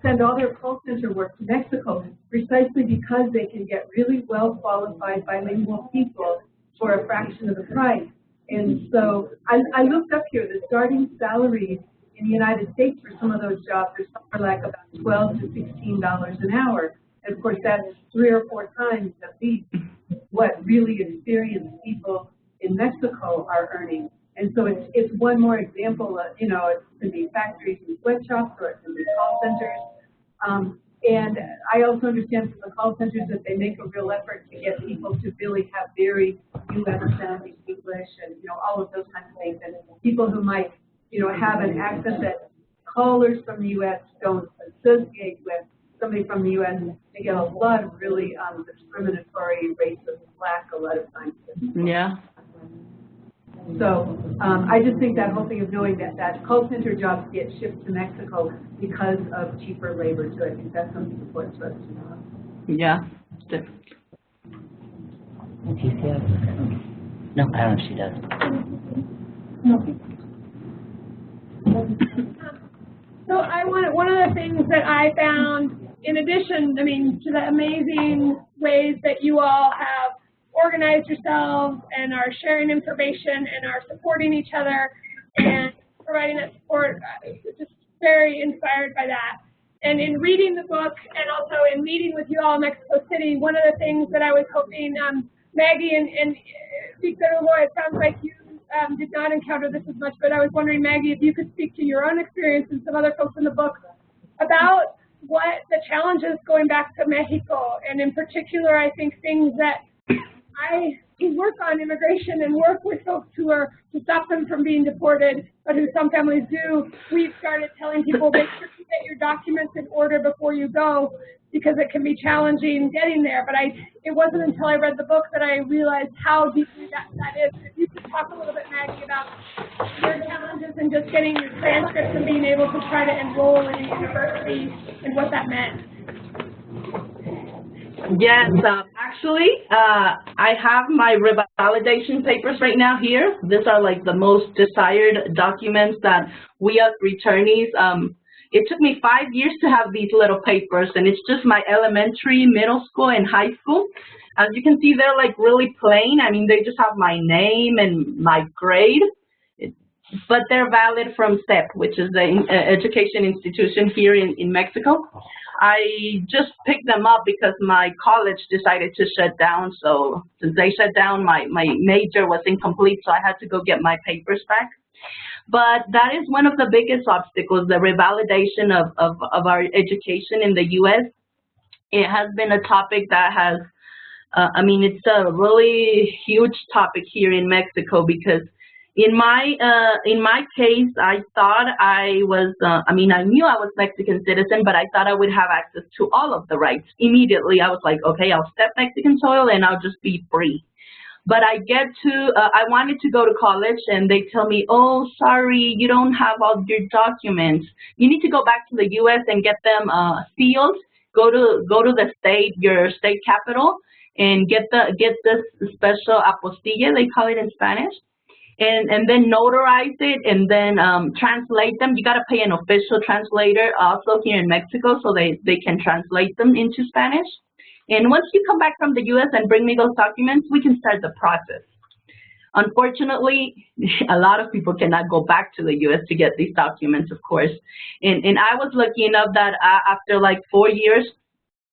S7: send all their call center work to Mexico precisely because they can get really well-qualified bilingual people for a fraction of the price. And so I looked up here, the starting salaries in the United States for some of those jobs are somewhere like about $12 to $16 an hour. And of course, that's 3 or 4 times at least what really experienced people in Mexico are earning. And so it's one more example of, you know, it can be factories and sweatshops, or it can be call centers. And I also understand from the call centers that they make a real effort to get people to really have very U.S.-sounding English and, you know, all of those kinds of things. And people who might, you know, have an accent that callers from the U.S. don't associate with somebody from the U.S., they get a lot of really discriminatory racist flack a lot of times.
S3: Yeah.
S7: So I just think that whole thing of knowing that call center jobs get shipped to Mexico because of cheaper labor, so I think that's something important for us to know.
S3: Yeah, definitely.
S2: No, I don't know if she does.
S1: So one of the things that I found, in addition, I mean, to the amazing ways that you all have organized yourselves and are sharing information and are supporting each other and providing that support, just very inspired by that. And in reading the book and also in meeting with you all in Mexico City, one of the things that I was hoping, Maggie and Victor Hugo, it sounds like you did not encounter this as much, but I was wondering, Maggie, if you could speak to your own experience and some other folks in the book about what the challenges going back to Mexico, and in particular, I think things that I work on immigration and work with folks who are to stop them from being deported, but who some families do. We've started telling people, make sure you get your documents in order before you go, because it can be challenging getting there. But it wasn't until I read the book that I realized how deeply that is. If you could talk a little bit, Maggie, about your challenges and just getting your transcripts and being able to try to enroll in a university and what that meant.
S3: Yes, actually, I have my revalidation papers right now here. These are like the most desired documents that we as returnees, it took me 5 years to have these little papers, and it's just my elementary, middle school, and high school. As you can see, they're like really plain. I mean, they just have my name and my grade, but they're valid from Sept, which is the education institution here in Mexico. I just picked them up because my college decided to shut down. So since they shut down, my major was incomplete, so I had to go get my papers back. But that is one of the biggest obstacles, the revalidation of our education in the U.S. It has been a topic that has, I mean, it's a really huge topic here in Mexico, because in my case, I thought I was, I mean, I knew I was Mexican citizen, but I thought I would have access to all of the rights. Immediately, I was like, okay, I'll step Mexican soil and I'll just be free. But I get to, I wanted to go to college, and they tell me, oh, sorry, you don't have all your documents. You need to go back to the U.S. and get them sealed. Go to the state, your state capital, and get this special apostilla, they call it in Spanish. And then notarize it, and then translate them. You got to pay an official translator also here in Mexico, so they can translate them into Spanish. And once you come back from the U.S. and bring me those documents, we can start the process. Unfortunately, a lot of people cannot go back to the U.S. to get these documents, of course. And I was lucky enough that after like 4 years,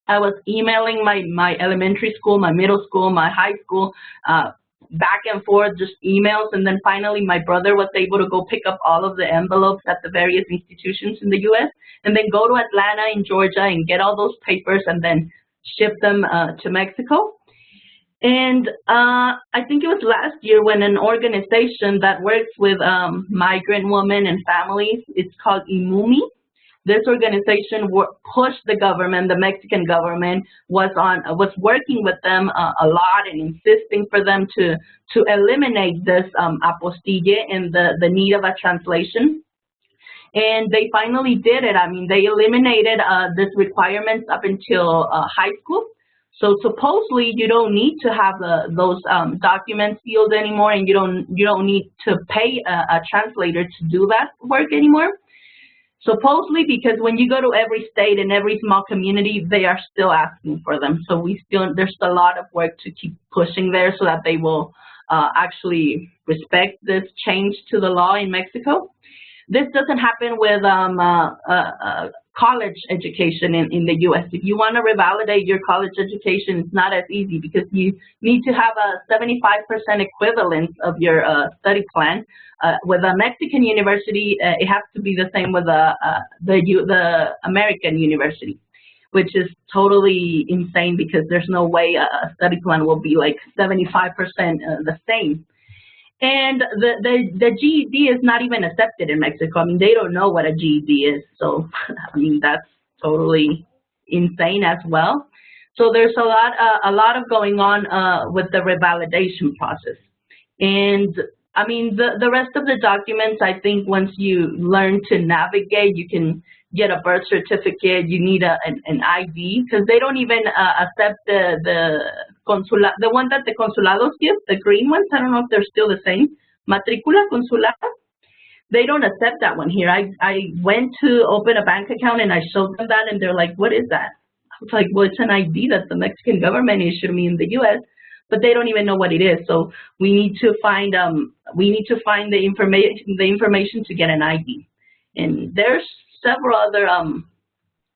S3: I was emailing my elementary school, my middle school, my high school, back and forth, just emails. And then finally, my brother was able to go pick up all of the envelopes at the various institutions in the U.S. and then go to Atlanta in Georgia and get all those papers and then ship them to Mexico. And I think it was last year when an organization that works with migrant women and families, it's called IMUMI. This organization pushed the government, the Mexican government, was working with them a lot and insisting for them to eliminate this apostille and the need of a translation. And they finally did it. I mean, they eliminated this requirements up until high school. So supposedly you don't need to have those documents sealed anymore, and you don't need to pay a translator to do that work anymore. Supposedly, because when you go to every state and every small community, they are still asking for them. So there's a lot of work to keep pushing there so that they will actually respect this change to the law in Mexico. This doesn't happen with college education in the U.S. If you want to revalidate your college education, it's not as easy because you need to have a 75% equivalence of your study plan. With a Mexican university, it has to be the same with the American university, which is totally insane because there's no way a study plan will be like 75% the same. And the GED is not even accepted in Mexico. I mean, they don't know what a GED is. So, I mean, that's totally insane as well. So there's a lot of going on with the revalidation process. And I mean, the rest of the documents, I think once you learn to navigate, you can get a birth certificate, you need an ID, because they don't even accept the one that the consulados give, the green ones. I don't know if they're still the same. Matricula consular. They don't accept that one here. I went to open a bank account and I showed them that, and they're like, what is that? I was like, well, it's an ID that the Mexican government issued me in the U.S., but they don't even know what it is. So we need to find the information to get an ID. And there's several other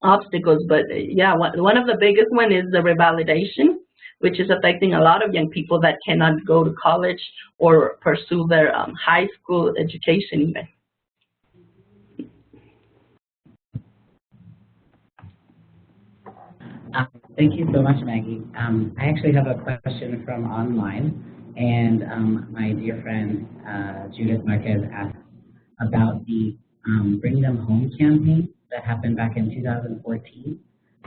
S3: obstacles, but yeah, one of the biggest one is the revalidation, which is affecting a lot of young people that cannot go to college or pursue their high school education even.
S2: Thank you so much, Maggie. I actually have a question from online, and my dear friend Judith Marquez asked about the Bring Them Home campaign that happened back in 2014,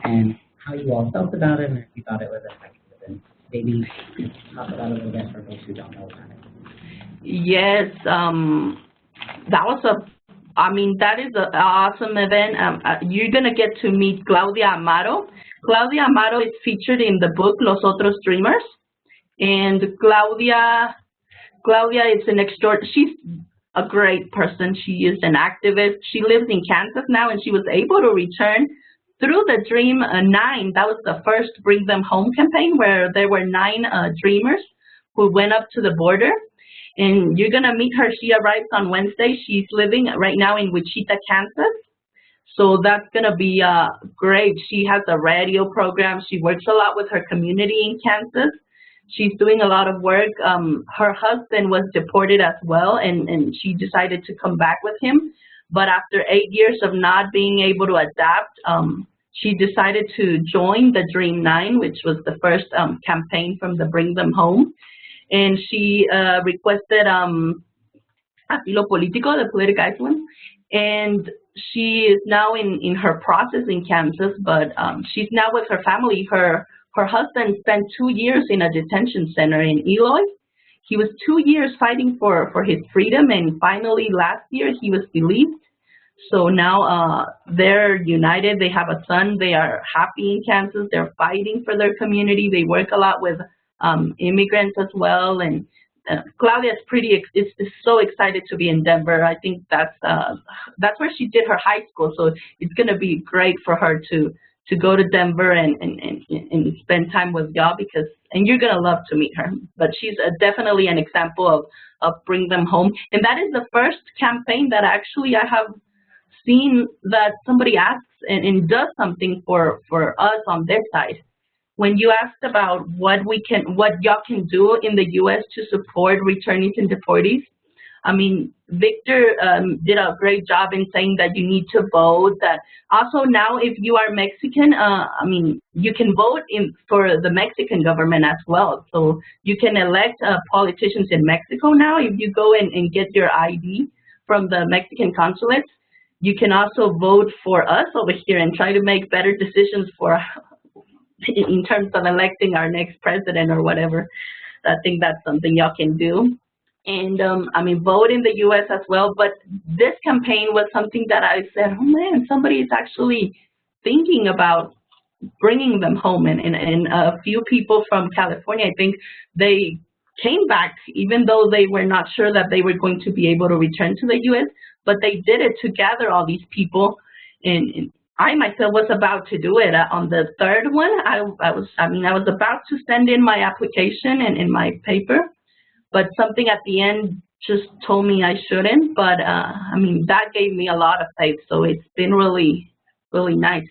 S2: and how you all felt about it, and if you thought it was effective. And maybe talk about it a little bit for folks who don't know about it.
S3: Yes, that was that is an awesome event. You're going to get to meet Claudia Amaro. Claudia Amaro is featured in the book Los Otros Dreamers. And Claudia is she's a great person. She is an activist. She lives in Kansas now, and she was able to return through the Dream 9. That was the first Bring Them Home campaign, where there were 9 dreamers who went up to the border. And you're going to meet her. She arrives on Wednesday. She's living right now in Wichita, Kansas. So that's going to be great. She has a radio program. She works a lot with her community in Kansas. She's doing a lot of work. Her husband was deported as well, and she decided to come back with him. But after 8 years of not being able to adapt, she decided to join the Dream 9, which was the first campaign from the Bring Them Home. And she requested asilo político, the politicized one. And she is now in her process in Kansas, but she's now with her family. Her husband spent 2 years in a detention center in Eloy. He was 2 years fighting for his freedom, and finally last year he was released. So now they're united. They have a son. They are happy in Kansas. They're fighting for their community. They work a lot with immigrants as well. And Claudia's is so excited to be in Denver. I think that's where she did her high school. So it's going to be great for her to go to Denver and spend time with y'all, and you're going to love to meet her. But she's definitely an example of Bring Them Home. And that is the first campaign that actually I have seen that somebody asks and does something for us on this side. When you asked about what y'all can do in the U.S. to support returnees and deportees, I mean, Victor did a great job in saying that you need to vote. That also now, if you are Mexican, I mean, you can vote for the Mexican government as well. So you can elect politicians in Mexico now. If you go and get your ID from the Mexican consulates, you can also vote for us over here and try to make better decisions in terms of electing our next president or whatever. I think that's something y'all can do. and I mean, vote in the U.S. as well. But this campaign was something that I said, oh man, somebody is actually thinking about bringing them home. And a few people from California, I think they came back, even though they were not sure that they were going to be able to return to the U.S., but they did it to gather all these people. And I myself was about to do it. On the third one, I was about to send in my application and in my paper, but something at the end just told me I shouldn't. But I mean, that gave me a lot of faith, so it's been really, really nice.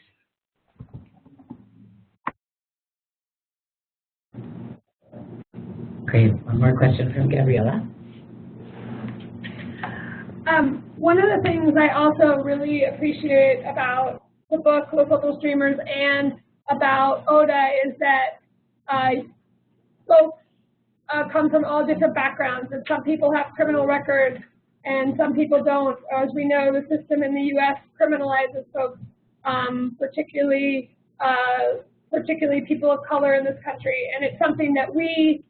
S2: Great. One more question from Gabriela.
S1: One of the things I also really appreciate about the book, Los Otros Dreamers, and about ODA is that folks come from all different backgrounds, and some people have criminal records and some people don't. As we know, the system in the U.S. criminalizes folks, particularly people of color in this country, and it's something that we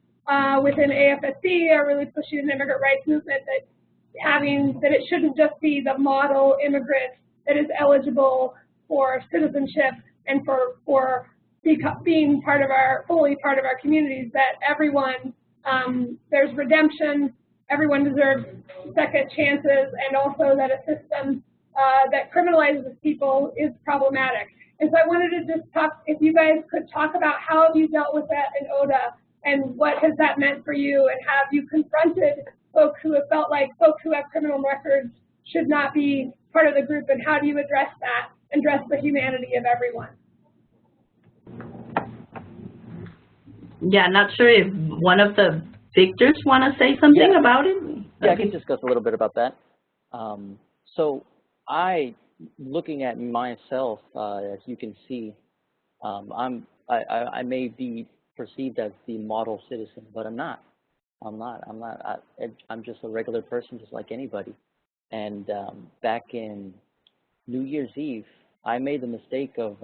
S1: within AFSC are really pushing the immigrant rights movement, that it shouldn't just be the model immigrant that is eligible for citizenship and for being fully part of our communities, that everyone, there's redemption, everyone deserves second chances, and also that a system that criminalizes people is problematic. And so I wanted to just talk, if you guys could talk about how have you dealt with that in ODA, and what has that meant for you, and have you confronted folks who have felt like folks who have criminal records should not be part of the group, and how do you address that, address the humanity of everyone?
S3: Yeah, not sure if one of the victors want to say something about it.
S4: Yeah, I can discuss a little bit about that. So looking at myself, as you can see, I may be perceived as the model citizen, but I'm not. I'm just a regular person, just like anybody. And back in New Year's Eve, I made the mistake of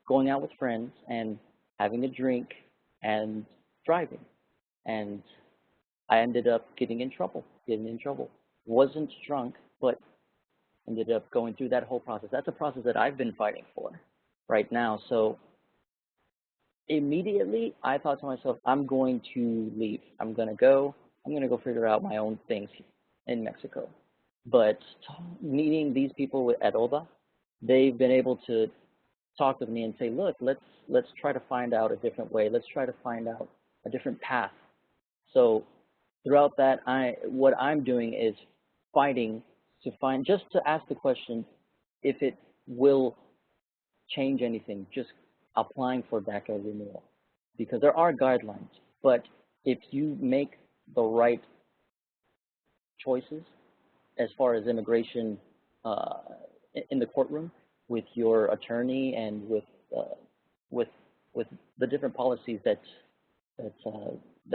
S4: going out with friends and having a drink and driving, and I ended up getting in trouble. Wasn't drunk, but ended up going through that whole process. That's a process that I've been fighting for right now. So immediately I thought to myself, I'm going to leave. I'm going to go figure out my own things in Mexico. But meeting these people at ODA, they've been able to talk with me and say, look, let's try to find out a different way. Let's try to find out a different path. So throughout that, what I'm doing is fighting just to ask the question if it will change anything, just applying for DACA renewal. Because there are guidelines, but if you make the right choices as far as immigration in the courtroom with your attorney and with the different policies that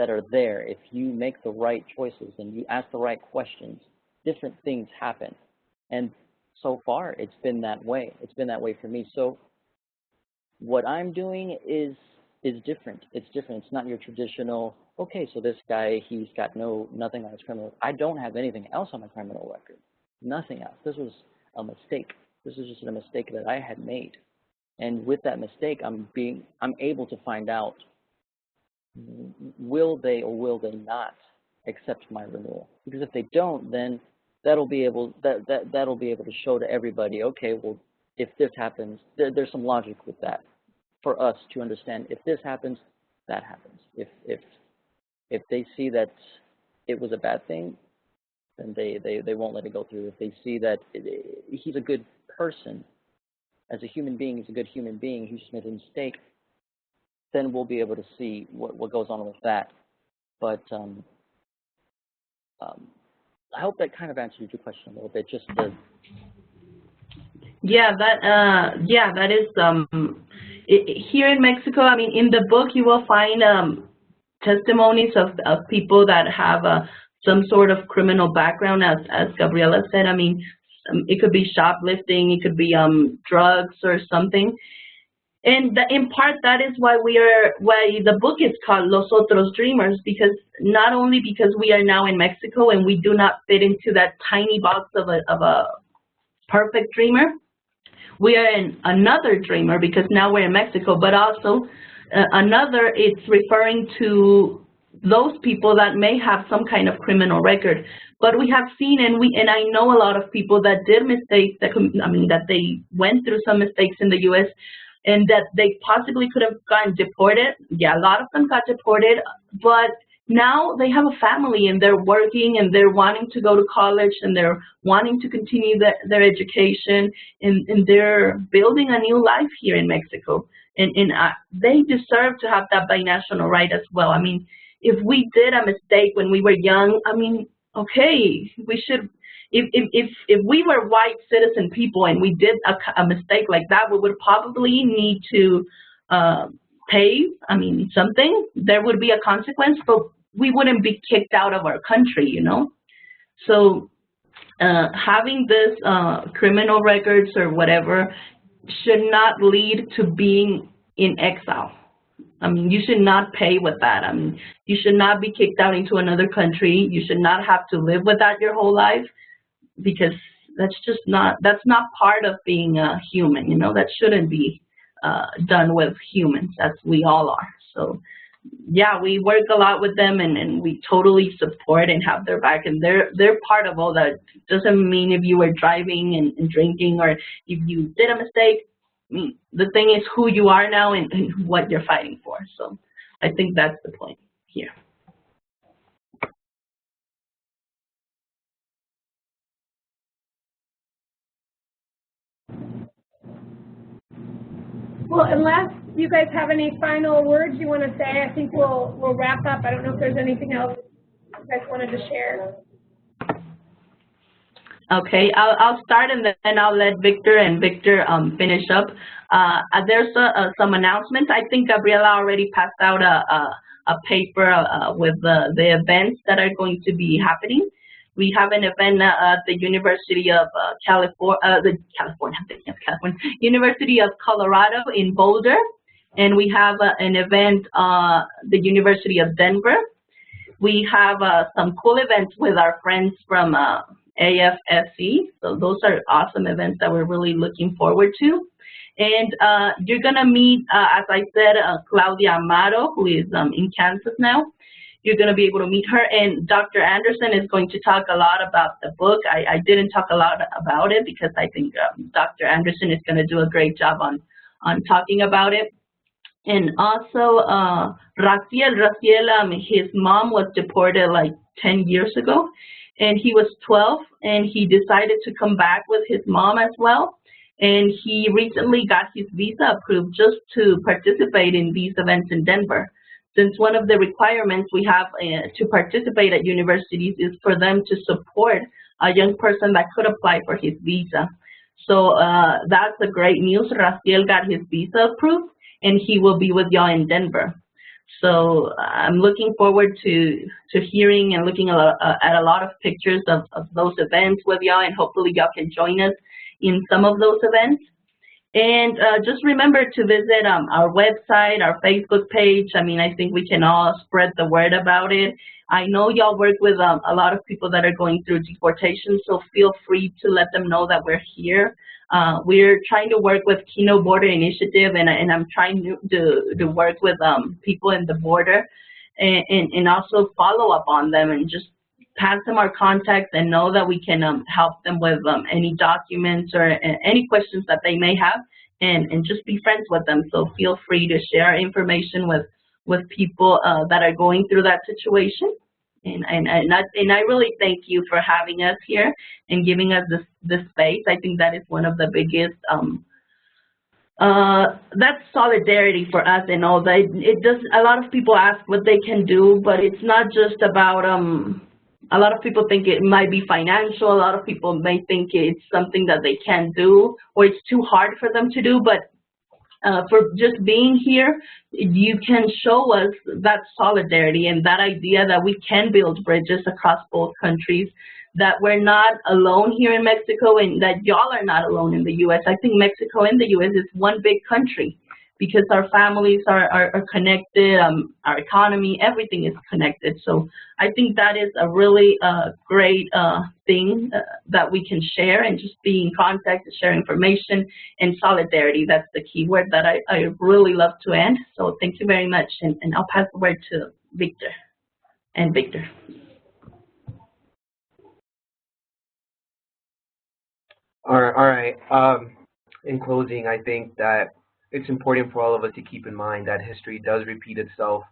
S4: are there, if you make the right choices and you ask the right questions, different things happen. And so far, it's been that way. It's been that way for me. So what I'm doing is different. It's different. It's not your traditional, okay, so this guy, he's got nothing on his criminal. I don't have anything else on my criminal record. Nothing else. This was a mistake. This is just a mistake that I had made. And with that mistake, I'm able to find out, will they or will they not accept my renewal? Because if they don't, then that'll be able to show to everybody, okay, well, if this happens, there's some logic with that for us to understand. If this happens, that happens. If they see that it was a bad thing, then they won't let it go through. If they see that he's a good person, as a human being, he's a good human being, he just made a mistake, then we'll be able to see what goes on with that. But I hope that kind of answered your question a little bit. Just to
S3: that is here in Mexico. I mean, in the book you will find testimonies of people that have some sort of criminal background, as Gabriela said. I mean, it could be shoplifting, it could be drugs or something. And in part, that is why the book is called Los Otros Dreamers, because not only because we are now in Mexico and we do not fit into that tiny box of a perfect dreamer, we are in another dreamer because now we're in Mexico, but also another, it's referring to those people that may have some kind of criminal record. But we have seen, and I know a lot of people that did mistakes, that they went through some mistakes in the U.S., and that they possibly could have gotten deported. Yeah, a lot of them got deported, but now they have a family and they're working and they're wanting to go to college and they're wanting to continue their education, and they're building a new life here in Mexico. And they deserve to have that binational right as well. I mean, if we did a mistake when we were young, I mean, okay, we should. If we were white citizen people and we did a mistake like that, we would probably need to pay, something. There would be a consequence, but we wouldn't be kicked out of our country, you know? So having this criminal records or whatever should not lead to being in exile. I mean, you should not pay with that. I mean, you should not be kicked out into another country. You should not have to live with that your whole life, because that's not part of being a human, you know. That shouldn't be done with humans, as we all are. So yeah, we work a lot with them, and we totally support and have their back, and they're part of all that. Doesn't mean if you were driving and drinking, or if you did a mistake. I mean, the thing is who you are now and what you're fighting for. So I think that's the point here.
S1: Well, unless you guys have any final words you want to say, I think we'll wrap up. I don't know if there's anything else you guys wanted to share.
S3: Okay, I'll start, and then I'll let Victor finish up. There's some announcements. I think Gabriela already passed out a paper with the events that are going to be happening. We have an event at the University of University of Colorado in Boulder, and we have an event the University of Denver. We have some cool events with our friends from AFSC, so those are awesome events that we're really looking forward to. And you're gonna meet, as I said, Claudia Amaro, who is in Kansas now. You're gonna be able to meet her, and Dr. Anderson is going to talk a lot about the book. I didn't talk a lot about it because I think Dr. Anderson is gonna do a great job on talking about it. And also Raciel, his mom was deported like 10 years ago, and he was 12, and he decided to come back with his mom as well. And he recently got his visa approved just to participate in these events in Denver. Since one of the requirements we have to participate at universities is for them to support a young person that could apply for his visa. So that's a great news. Raciel got his visa approved, and he will be with y'all in Denver. So I'm looking forward to hearing and looking at a lot of pictures of those events with y'all, and hopefully y'all can join us in some of those events. And just remember to visit our website, our Facebook page. I mean, I think we can all spread the word about it. I know y'all work with a lot of people that are going through deportation, so feel free to let them know that we're here. We're trying to work with Kino Border Initiative, and I'm trying to work with people in the border, and also follow up on them and just pass them our contacts and know that we can help them with any documents or any questions that they may have, and just be friends with them. So feel free to share information with people that are going through that situation. And I really thank you for having us here and giving us this space. I think that is one of the biggest, that's solidarity for us and all that. It does, a lot of people ask what they can do, but it's not just about, a lot of people think it might be financial. A lot of people may think it's something that they can't do or it's too hard for them to do, but for just being here, you can show us that solidarity and that idea that we can build bridges across both countries, that we're not alone here in Mexico, and that y'all are not alone in the U.S. I think Mexico and the U.S. is one big country. because our families are connected, our economy, everything is connected. So I think that is a really great thing that we can share, and just be in contact and share information, and solidarity. That's the key word that I really love to end. So thank you very much, and I'll pass the word to Victor. And Victor.
S5: All right. In closing, I think that it's important for all of us to keep in mind that history does repeat itself.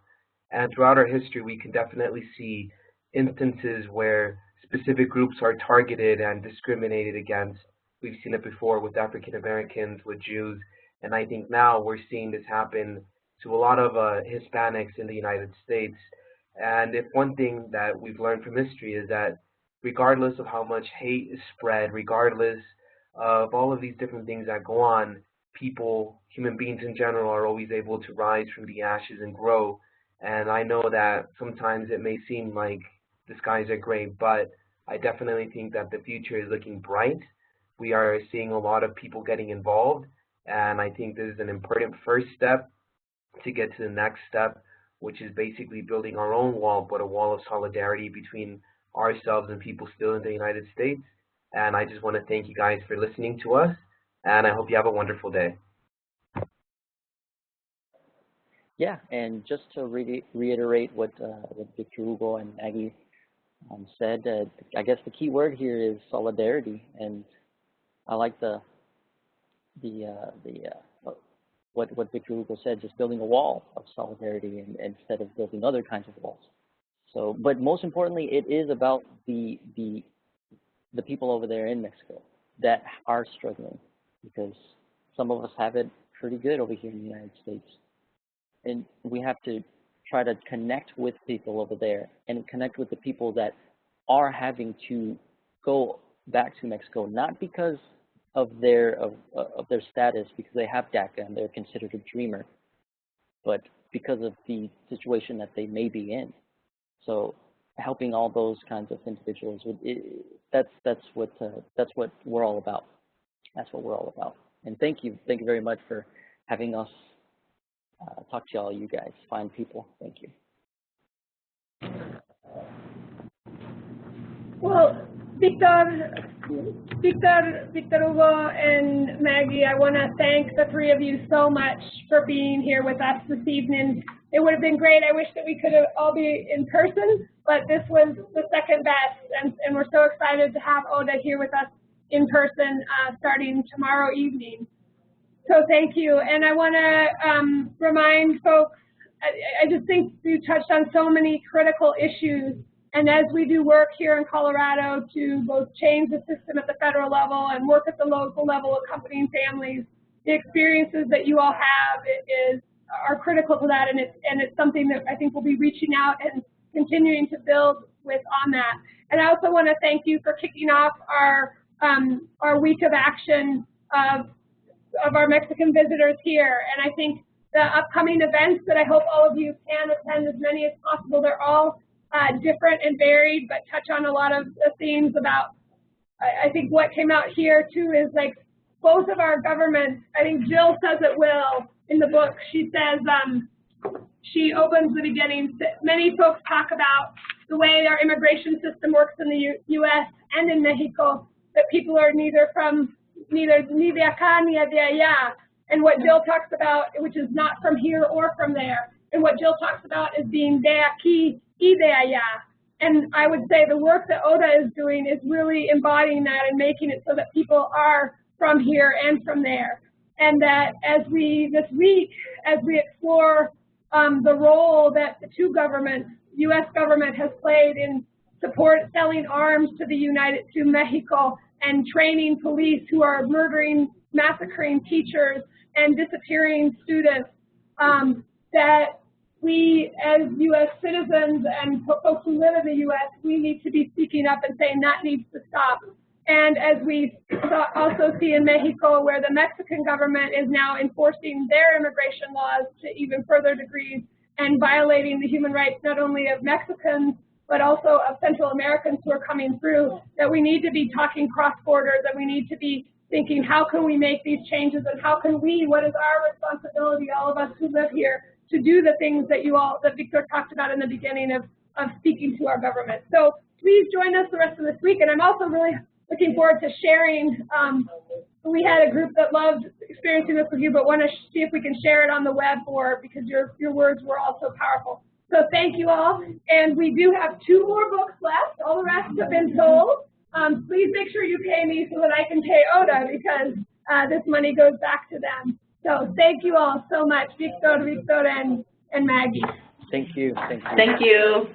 S5: And throughout our history, we can definitely see instances where specific groups are targeted and discriminated against. We've seen it before with African Americans, with Jews, and I think now we're seeing this happen to a lot of Hispanics in the United States. And if one thing that we've learned from history is that regardless of how much hate is spread, regardless of all of these different things that go on, people, human beings in general, are always able to rise from the ashes and grow. And I know that sometimes it may seem like the skies are gray, but I definitely think that the future is looking bright. We are seeing a lot of people getting involved, and I think this is an important first step to get to the next step, which is basically building our own wall, but a wall of solidarity between ourselves and people still in the United States. And I just want to thank you guys for listening to us, and I hope you have a wonderful day.
S4: Yeah, and just to reiterate what Victor Hugo and Maggie said, I guess the key word here is solidarity, and I like what Victor Hugo said, just building a wall of solidarity instead of building other kinds of walls. So, but most importantly, it is about the people over there in Mexico that are struggling, because some of us have it pretty good over here in the United States. And we have to try to connect with people over there and connect with the people that are having to go back to Mexico, not because of their status, because they have DACA and they're considered a dreamer, but because of the situation that they may be in. So helping all those kinds of individuals, that's what we're all about. That's what we're all about. And thank you very much for having us talk to all you guys, fine people. Thank you.
S1: Well, Victor Hugo, and Maggie, I want to thank the three of you so much for being here with us this evening. It would have been great. I wish that we could have all be in person, but this was the second best, and we're so excited to have Oda here with us in person starting tomorrow evening. So thank you. And I want to remind folks, I just think you touched on so many critical issues. And as we do work here in Colorado to both change the system at the federal level and work at the local level, accompanying families, the experiences that you all have are critical to that, and it's something that I think we'll be reaching out and continuing to build with on that. And I also want to thank you for kicking off our week of action of our Mexican visitors here. And I think the upcoming events that I hope all of you can attend, as many as possible, they're all different and varied, but touch on a lot of the themes about, I think what came out here too is like both of our governments, I think Jill says it well in the book. She says, she opens the beginning, many folks talk about the way our immigration system works in the U.S. and in Mexico, that people are neither ni de acá ni de allá. And what Jill talks about, which is not from here or from there, and what Jill talks about is being de aquí y de allá. And I would say the work that Oda is doing is really embodying that and making it so that people are from here and from there. And that as we, this week, as we explore the role that the two governments, U.S. government has played in selling arms to Mexico and training police who are murdering, massacring teachers and disappearing students, that we as U.S. citizens and folks who live in the U.S., we need to be speaking up and saying that needs to stop. And as we also see in Mexico, where the Mexican government is now enforcing their immigration laws to even further degrees and violating the human rights not only of Mexicans, but also of Central Americans who are coming through, that we need to be talking cross-border, that we need to be thinking, how can we make these changes, and how can we, what is our responsibility, all of us who live here, to do the things that that Victor talked about in the beginning of speaking to our government. So please join us the rest of this week, and I'm also really looking forward to sharing. We had a group that loved experiencing this with you, but want to see if we can share it on the web because your words were all so powerful. So thank you all, and we do have 2 more books left. All the rest have been sold. Please make sure you pay me so that I can pay ODA, because this money goes back to them. So thank you all so much, Victor, and Maggie.
S4: Thank you. Thank you.
S3: Thank you.